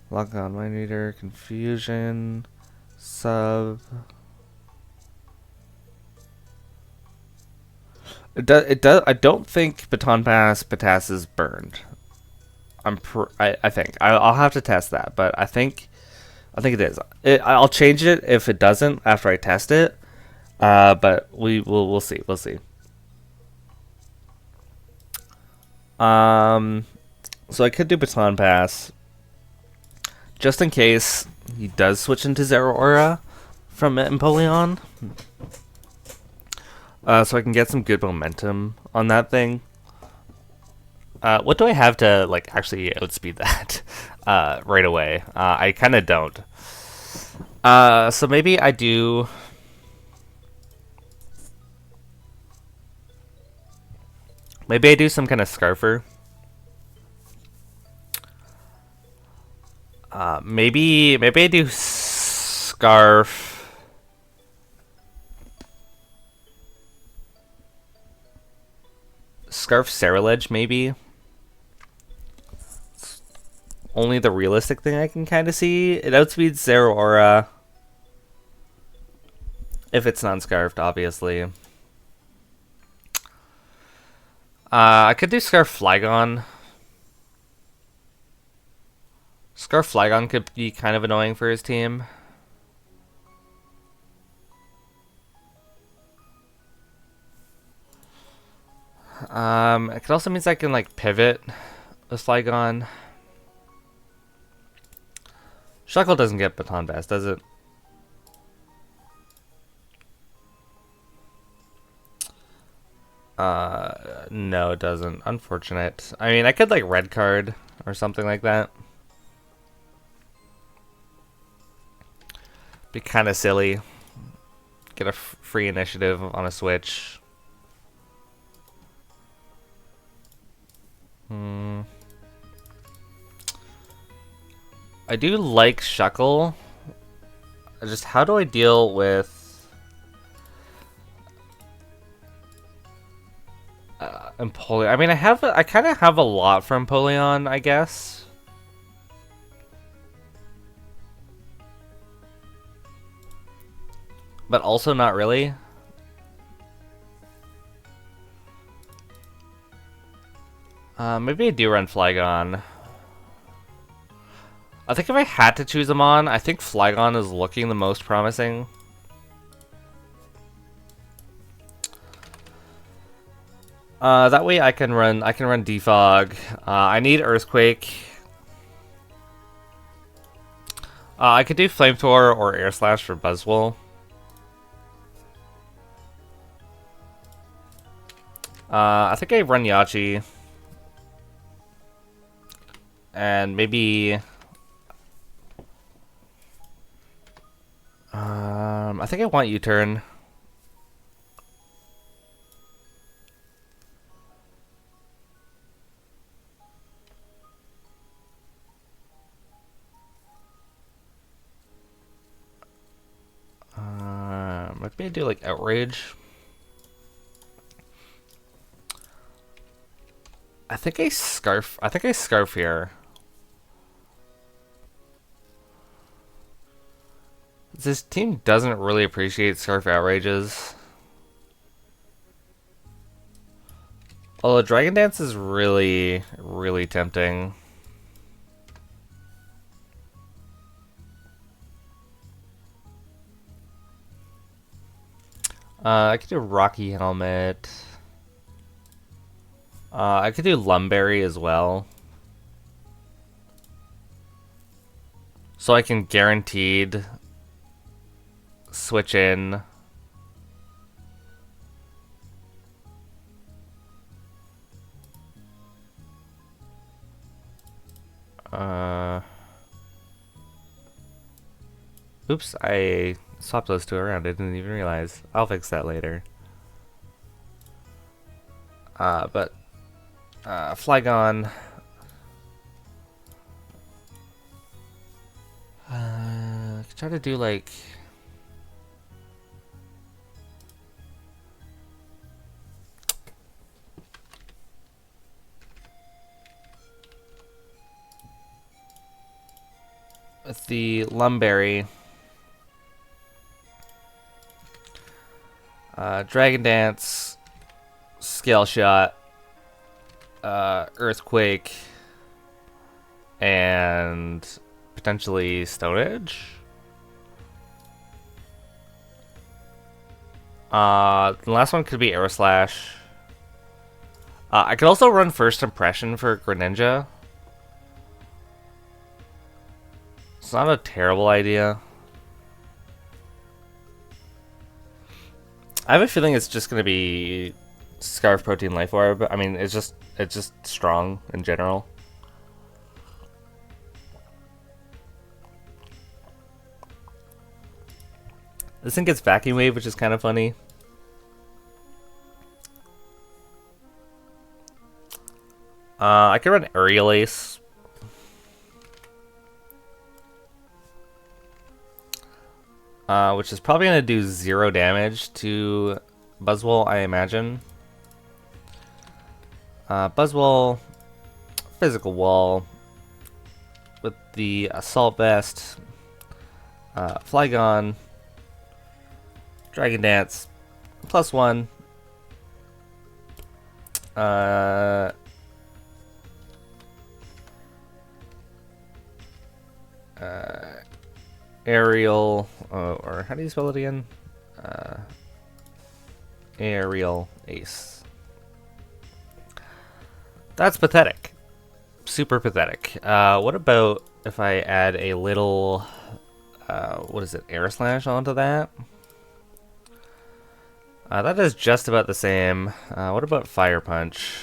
Lock on mind reader. Confusion. Sub. It does. I don't think Baton Pass is burned. I think I'll have to test that, but I think it is. I'll change it if it doesn't after I test it. But we'll see. We'll see. So I could do Baton Pass just in case he does switch into Zero Aura from Empoleon. So I can get some good momentum on that thing. What do I have to like actually outspeed that right away? I kind of don't. So maybe I do. Maybe I do some kind of scarfer. Maybe I do scarf. Scarf Saraledge, maybe. It's only the realistic thing I can kind of see. It outspeeds Zero Aura. If it's non-scarfed, obviously. I could do Scarf Flygon. Scarf Flygon could be kind of annoying for his team. It could also means I can like pivot with Flygon. Shuckle doesn't get Baton Bass, does it? No, it doesn't. Unfortunate. I mean, I could like red card or something like that. Be kind of silly. Get a free initiative on a switch. I do like Shuckle. Just how do I deal with Empoleon? I mean, I kind of have a lot from Empoleon, I guess. But also not really. Maybe I do run Flygon. I think if I had to choose them on, I think Flygon is looking the most promising. That way I can run Defog. I need Earthquake. I could do Flamethrower or Air Slash for Buzzwole. I think I run Yachi. And maybe I think I want U-turn. Maybe I do like Outrage. I think I scarf here. This team doesn't really appreciate Scarf Outrages. Although Dragon Dance is really, really tempting. I could do Rocky Helmet. I could do Lumberry as well. So I can guaranteed switch in. Oops, I swapped those two around. I didn't even realize. I'll fix that later. But Flygon. Try to do like with the Lumberry. Dragon Dance, Scale Shot, Earthquake, and potentially Stone Edge. The last one could be Air Slash. I could also run First Impression for Greninja. It's not a terrible idea. I have a feeling it's just gonna be Scarf Protein Life Orb. I mean, it's just strong in general. This thing gets Vacuum Wave, which is kind of funny. I could run Aerial Ace. Which is probably going to do 0 damage to Buzzwole, I imagine. Buzzwole, Physical Wall, with the Assault Vest, Flygon, Dragon Dance, +1, Aerial, or how do you spell it again? Aerial Ace. That's pathetic. Super pathetic. What about if I add a little, what is it, Air Slash onto that? That is just about the same. What about Fire Punch?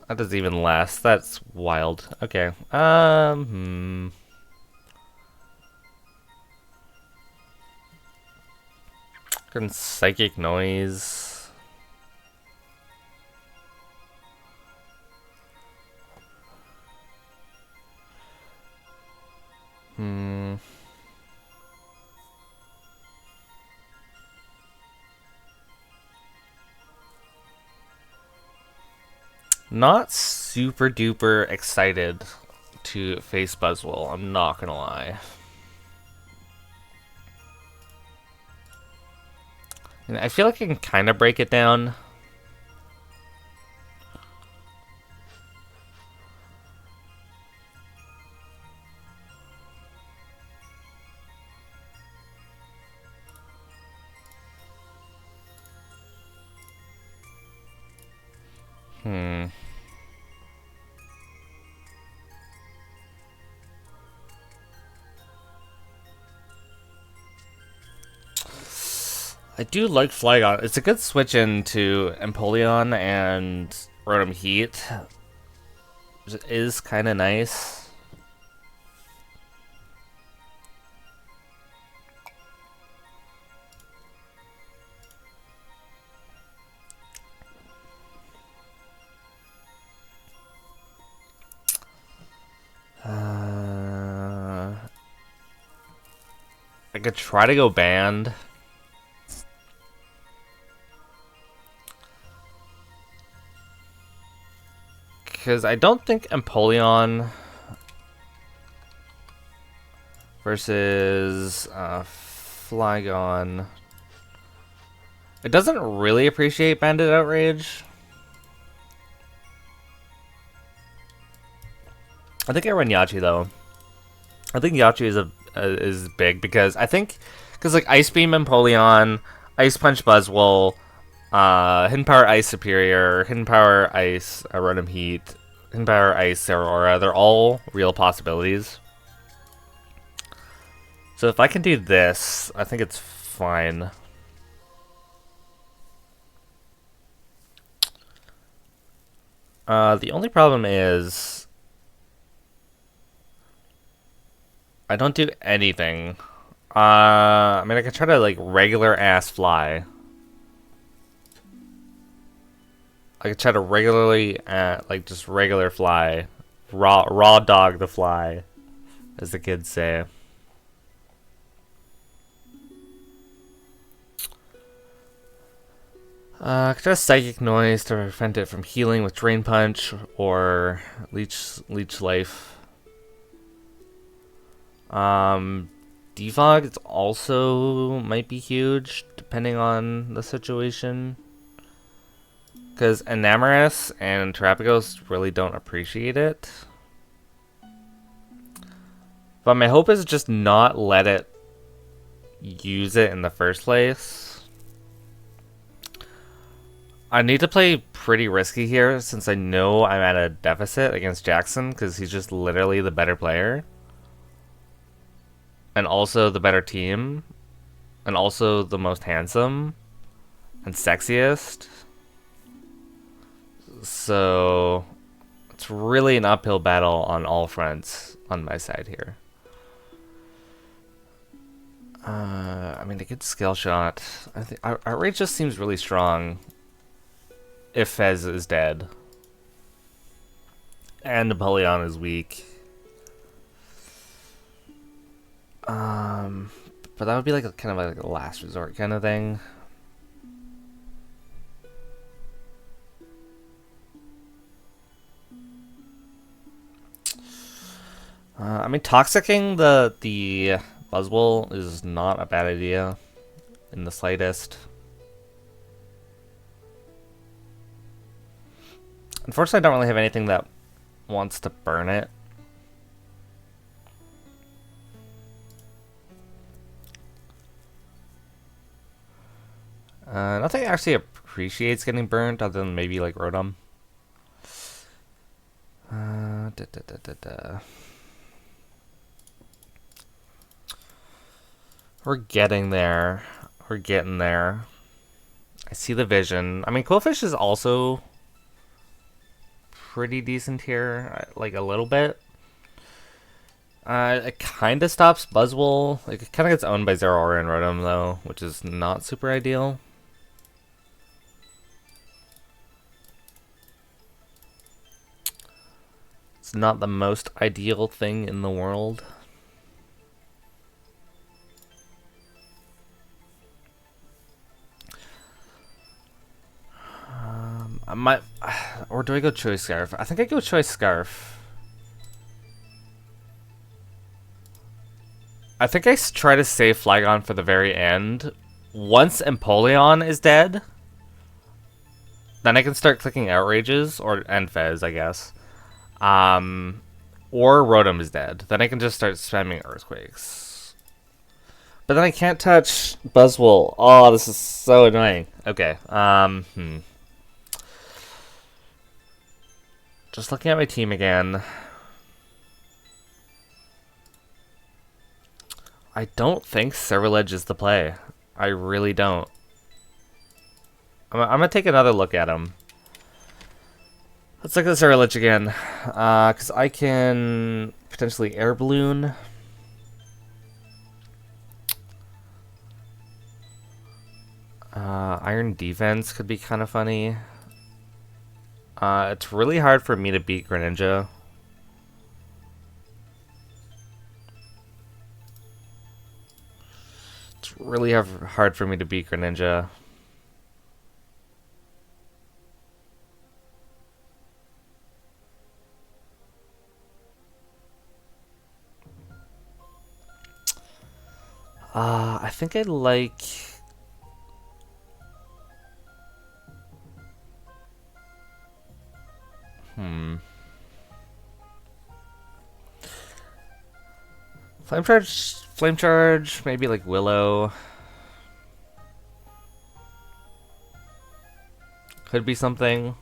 That does even less. That's wild. Okay. Can Psychic Noise. Not super duper excited to face Buzzwole, I'm not gonna lie. And I feel like I can kind of break it down. I do like Flygon. It's a good switch into Empoleon and Rotom Heat. It is kind of nice. I could try to go Band. Because I don't think Empoleon versus Flygon. It doesn't really appreciate Bandit Outrage. I think I run Yachi though. I think Yachi is big because like Ice Beam Empoleon, Ice Punch Buzzwole, Hidden Power Ice Superior, Hidden Power Ice Rotom Heat, Hidden Power Ice Aurora, they're all real possibilities. So if I can do this, I think it's fine. The only problem is I don't do anything. I mean, I could try to like regular ass fly. I could try to regularly, like just regular fly, raw dog the fly, as the kids say. I could try Psychic Noise to prevent it from healing with Drain Punch or Leech Life. Defog is also might be huge depending on the situation. Because Enamorus and Terapagos really don't appreciate it. But my hope is just not let it use it in the first place. I need to play pretty risky here since I know I'm at a deficit against Jackson because he's just literally the better player. And also the better team. And also the most handsome. And sexiest. So it's really an uphill battle on all fronts on my side here. I mean, a good skill shot. I think Outrage just seems really strong. if Fez is dead. And Napoleon is weak. But that would be like a kind of like a last resort kind of thing. I mean, toxicking the Buzzwole is not a bad idea in the slightest. Unfortunately, I don't really have anything that wants to burn it. Nothing actually appreciates getting burnt other than maybe like Rotom. We're getting there. We're getting there. I see the vision. I mean, Quillfish is also pretty decent here, like a little bit. It kind of stops Buzzwole. Like, it kind of gets owned by Zeraora and Rotom, though, which is not super ideal. It's not the most ideal thing in the world. I might, or do I go Choice Scarf? I think I go Choice Scarf. I think I try to save Flygon for the very end. Once Empoleon is dead, then I can start clicking Outrages and Fez, I guess. Or Rotom is dead. Then I can just start spamming Earthquakes. But then I can't touch Buzzwole. Oh, this is so annoying. Okay. Just looking at my team again. I don't think Cerulege is the play. I really don't. I'm gonna take another look at him. Let's look at Cerulege again. Because I can potentially Air Balloon. Iron Defense could be kind of funny. It's really hard for me to beat Greninja. It's really hard for me to beat Greninja. I think I like... Flame Charge, maybe like Willow. Could be something.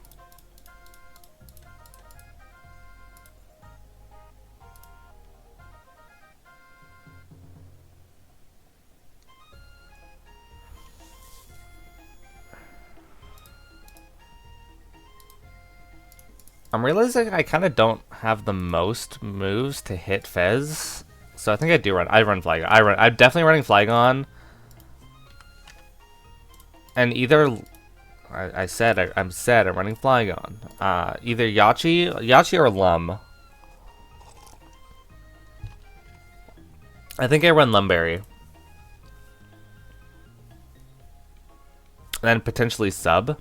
I'm realizing I kind of don't have the most moves to hit Fez, so I think I do run. I run Flygon. I'm definitely running Flygon, and either I'm running Flygon. Either Yachi or Lum. I think I run Lumberry, then potentially Sub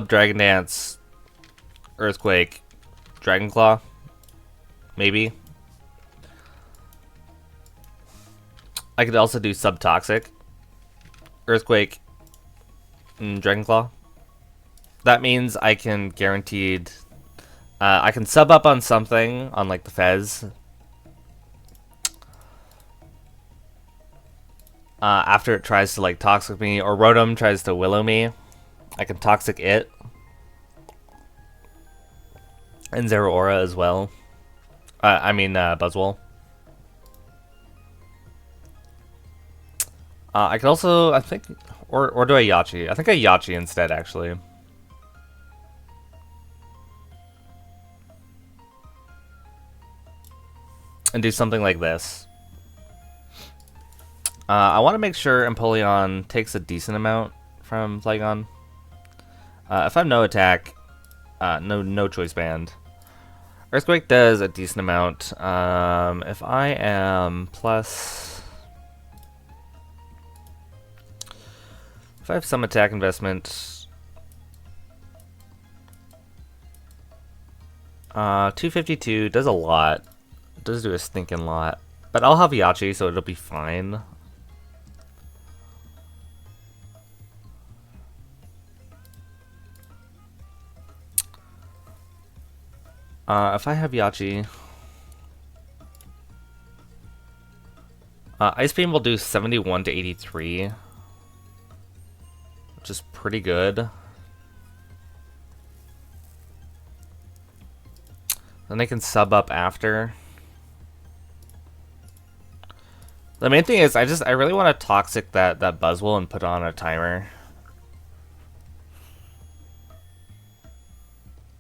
Dragon Dance, Earthquake, Dragon Claw, maybe. I could also do Sub Toxic, Earthquake, and Dragon Claw. That means I can guaranteed... I can sub up on something, on like the Fez. After it tries to like Toxic me, or Rotom tries to Willow me. I can Toxic it. And Zeraora as well. Buzzwole. I could also, I think, or do I Yachi? I think I Yachi instead, actually. And do something like this. I want to make sure Empoleon takes a decent amount from Flygon. If I'm no attack, no choice band. Earthquake does a decent amount. If I am plus... If I have some attack investment... 252 does a lot. It does do a stinking lot. But I'll have Yachi, so it'll be fine. If I have Yachi... Ice Beam will do 71 to 83. Which is pretty good. Then I can sub up after. The main thing is I really want to toxic that Buzzwole and put on a timer.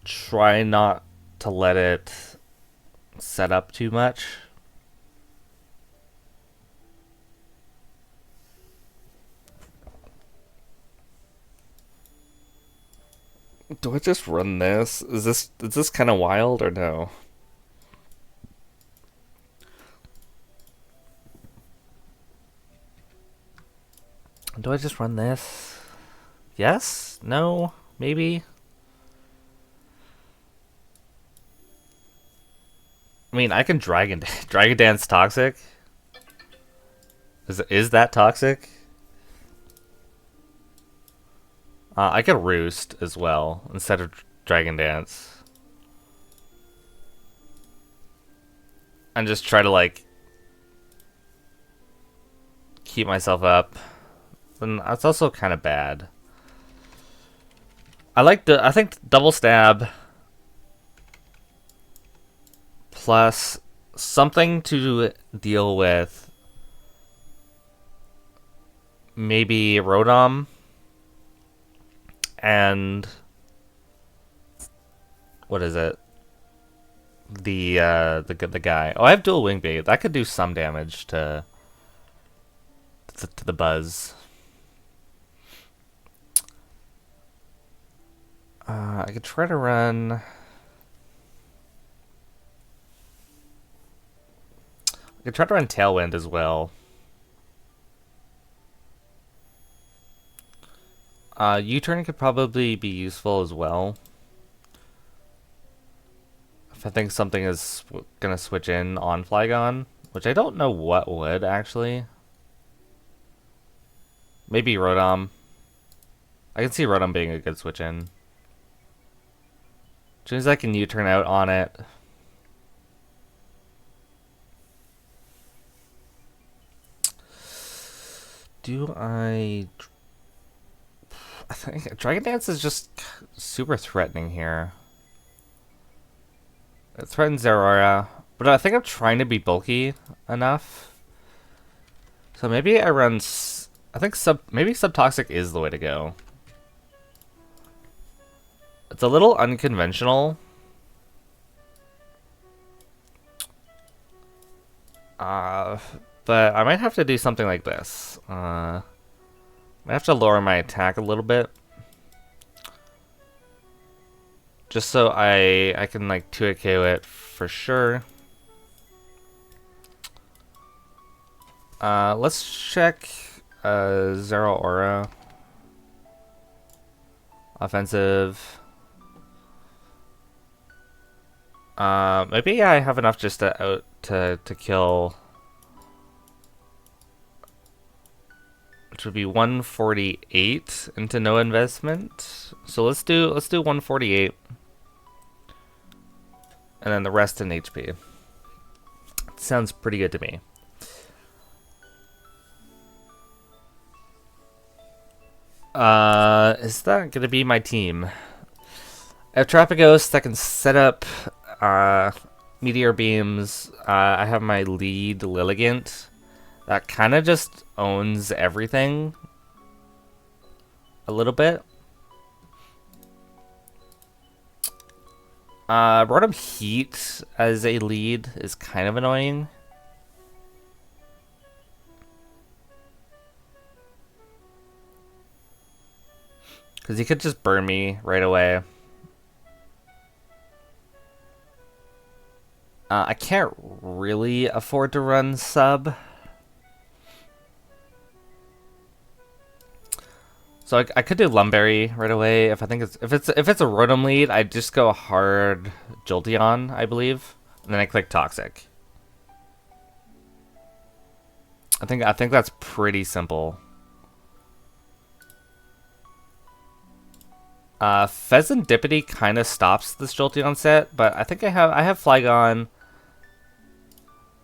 Try not to let it set up too much. Do I just run this? Is this kind of wild or no? Do I just run this? Yes? No? Maybe? I mean, I can Dragon Dance toxic. Is that toxic? I could Roost as well instead of Dragon Dance. And just try to like keep myself up. Then that's also kind of bad. I think double stab plus something to deal with maybe Rotom and what is it? The guy. Oh, I have dual wing bait. That could do some damage to the Buzz. I could try to run. I could try to run Tailwind as well. U-turn could probably be useful as well. If I think something is gonna switch in on Flygon, which I don't know what would actually. Maybe Rotom. I can see Rotom being a good switch in. As soon as I can U-turn out on it. Do I think Dragon Dance is just super threatening here. It threatens Zeraora, but I think I'm trying to be bulky enough. So maybe I run... I think maybe Subtoxic is the way to go. It's a little unconventional. But I might have to do something like this. I have to lower my attack a little bit. Just so I can like 2-hit KO it for sure. Let's check Zeraora. Offensive. Maybe I have enough just to kill, which would be 148 into no investment. So let's do 148, and then the rest in HP. Sounds pretty good to me. Is that gonna be my team? I have Trapagos that can set up Meteor Beams. I have my lead Lilligant that kind of just owns everything a little bit. Rotom Heat as a lead is kind of annoying. Because he could just burn me right away. I can't really afford to run sub. So I could do Lumberry right away if it's a Rotom lead. I'd just go hard Jolteon, I believe, and then I click Toxic. I think that's pretty simple. Pheasantipity kind of stops this Jolteon set, but I think I have Flygon.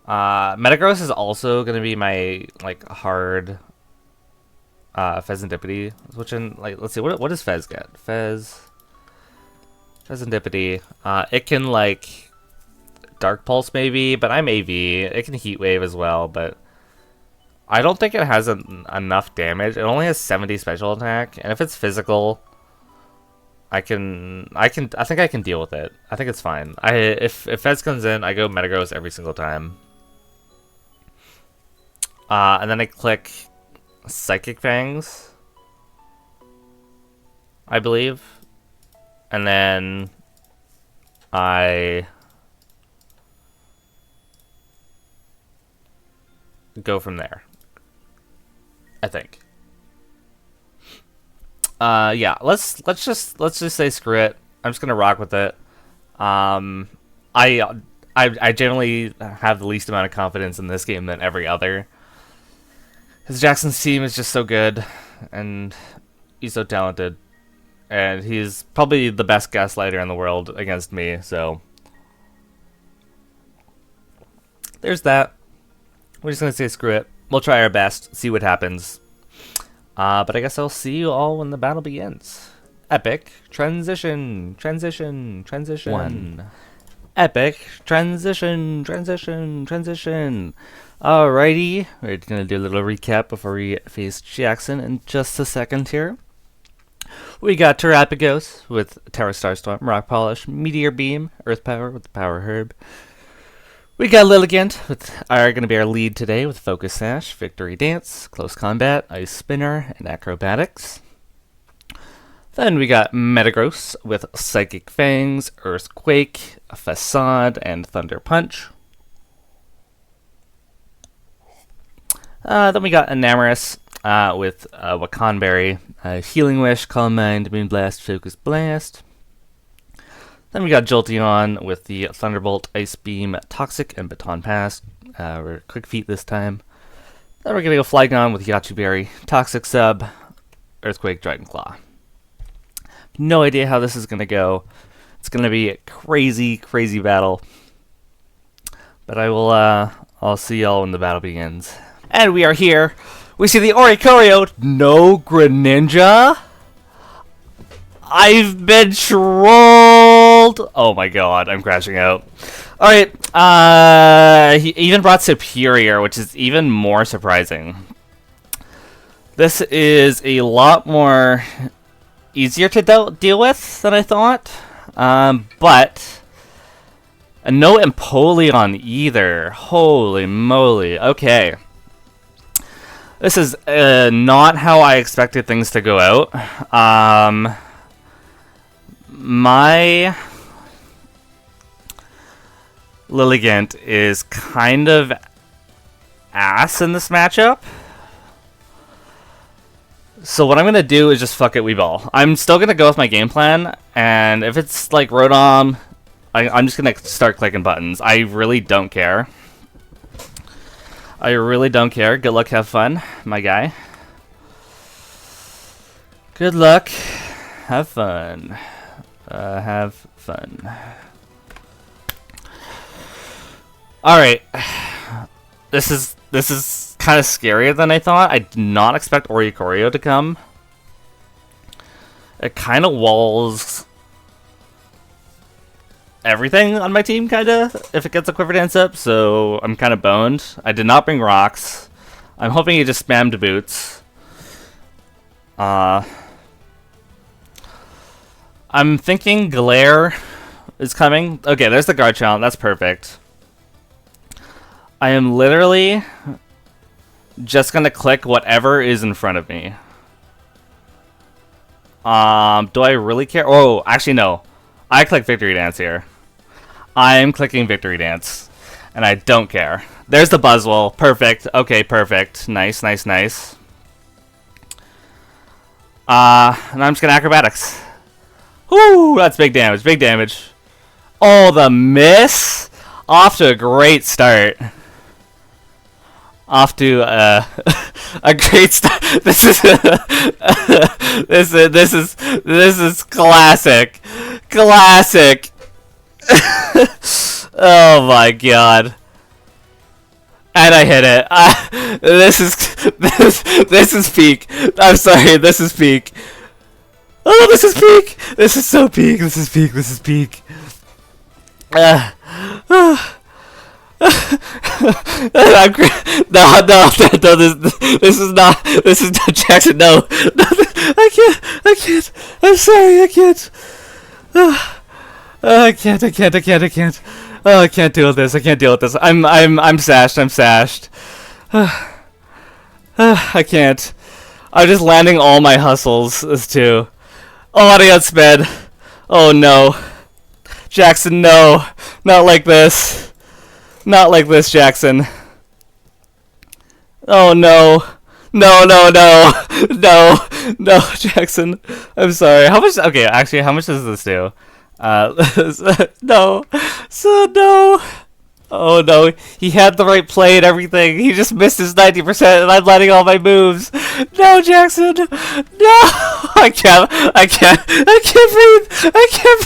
Metagross is also gonna be my like hard Pheasantipity. Switching, like, let's see, what does Fez get? Pheasantipity. It can like Dark Pulse maybe, but I'm AV. It can Heat Wave as well, but I don't think it has enough damage. It only has 70 special attack, and if it's physical, I think I can deal with it. I think it's fine. If Fez comes in, I go Metagross every single time. And then I click Psychic Fangs, I believe, and then I go from there, I think. Yeah, let's just say screw it. I'm just gonna rock with it. I generally have the least amount of confidence in this game than every other. Because Jackson's team is just so good, and he's so talented, and he's probably the best gaslighter in the world against me. So there's that. We're just gonna say screw it. We'll try our best, see what happens. But I guess I'll see you all when the battle begins. Epic transition. 1. Epic transition. Alrighty, we're gonna do a little recap before we face Jackson in just a second here. We got Terrapagos with Tower Starstorm, Rock Polish, Meteor Beam, Earth Power with the Power Herb. We got Lilligant are going to be our lead today with Focus Sash, Victory Dance, Close Combat, Ice Spinner, and Acrobatics. Then we got Metagross with Psychic Fangs, Earthquake, Facade, and Thunder Punch. Then we got Enamorus with Wakanberry, Healing Wish, Calm Mind, Moonblast, Focus Blast. Then we got Jolteon with the Thunderbolt, Ice Beam, Toxic, and Baton Pass. We're Quick Feet this time. Then we're going to go Flygon with Yachu Berry, Toxic Sub, Earthquake, Dragon Claw. No idea how this is going to go. It's going to be a crazy, crazy battle. But I'll see y'all when the battle begins. And we are here. We see the Oricorio. No Greninja. I've been trolled. Oh my god, I'm crashing out. Alright, he even brought Superior, which is even more surprising. This is a lot more easier to deal with than I thought. But no Empoleon either. Holy moly. Okay. This is not how I expected things to go out. My Lilligant is kind of ass in this matchup. So what I'm going to do is just fuck it, Weeball. I'm still going to go with my game plan, and if it's like Rotom, I'm just going to start clicking buttons. I really don't care. Good luck, have fun, my guy. Good luck, have fun. Have fun. Alright. This is kind of scarier than I thought. I did not expect Oricorio to come. It kind of walls everything on my team, kind of, if it gets a Quiver Dance up, so I'm kind of boned. I did not bring rocks. I'm hoping he just spammed boots. I'm thinking Glare is coming. Okay, there's the guard challenge. That's perfect. I am literally just going to click whatever is in front of me. Do I really care? Oh, actually no. I click Victory Dance here. I'm clicking Victory Dance. And I don't care. There's the Buzzwell. Perfect. Okay, perfect. Nice, nice, nice. And I'm just gonna Acrobatics. Whoo, that's big damage, big damage. Oh, the miss! Off to a great start. Off to a great start. This is this is classic, classic. Oh my god! And I hit it. This is peak. I'm sorry. This is peak. Oh, this is peak. This is so peak. This is peak. This is peak. No, this is not Jackson. No, I can't. I'm sorry, I can't. I can't. Oh, I can't deal with this. I can't deal with this. I'm sashed. I'm sashed. I can't. I'm just landing all my hustles as too. Oh, I got sped. Oh no, Jackson, no, not like this. Not like this, Jackson. Oh no. No, Jackson. I'm sorry. How much? Okay, actually, how much does this do? No. So, no. Oh no, he had the right play and everything. He just missed his 90% and I'm letting all my moves. No, Jackson. No. I can't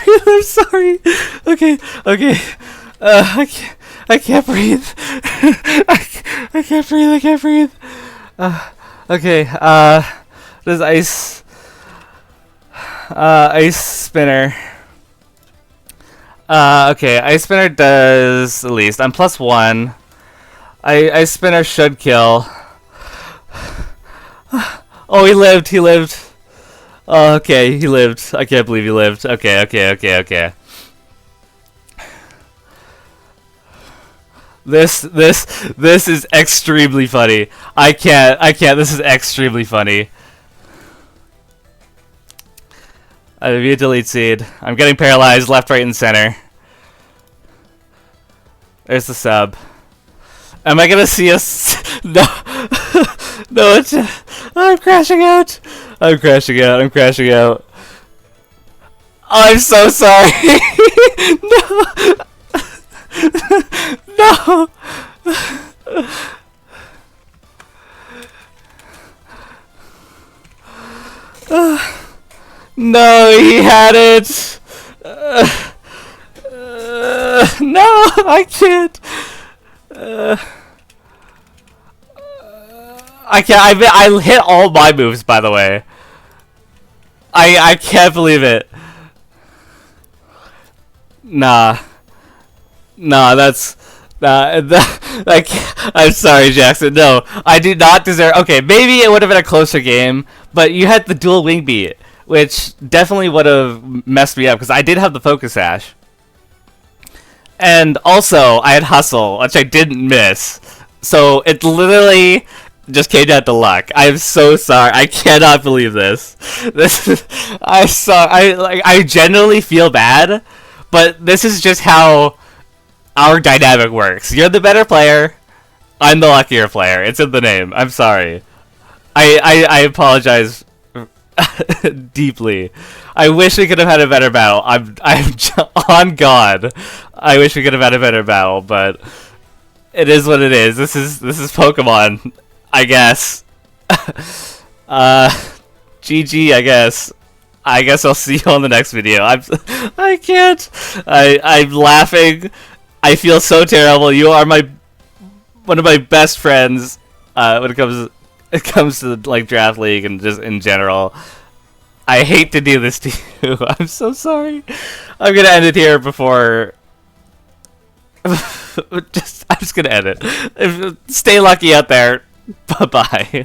breathe. I'm sorry. Okay. I can't breathe. I can't breathe. Okay, this ice spinner. Okay, Ice Spinner does the least. I'm +1. Ice Spinner should kill. Oh, he lived. Oh, okay, he lived. I can't believe he lived. Okay. This is extremely funny. I can't. This is extremely funny. Via delete seed. I'm getting paralyzed left, right, and center. There's the sub. Am I gonna see us? No. No, it's. I'm crashing out. I'm crashing out. I'm so sorry. No. No. No, he had it. No, I can't. I can't. I hit all my moves, by the way. I can't believe it. Nah, that's. I'm sorry, Jackson. No, I do not deserve. Okay, maybe it would have been a closer game, but you had the dual wing beat, which definitely would have messed me up because I did have the focus sash. And also, I had hustle, which I didn't miss. So it literally just came down to luck. I'm so sorry. I cannot believe this. I genuinely feel bad, but this is just how our dynamic works. You're the better player. I'm the luckier player. It's in the name. I'm sorry. I apologize deeply. I wish we could have had a better battle. I'm on God. I wish we could have had a better battle, but it is what it is. This is Pokemon, I guess. GG, I guess. I guess I'll see you on the next video. I can't. I'm laughing. I feel so terrible. You are one of my best friends when it comes to like Draft League and just in general. I hate to do this to you. I'm so sorry. I'm gonna end it here before. I'm just gonna end it. Stay lucky out there. Bye bye.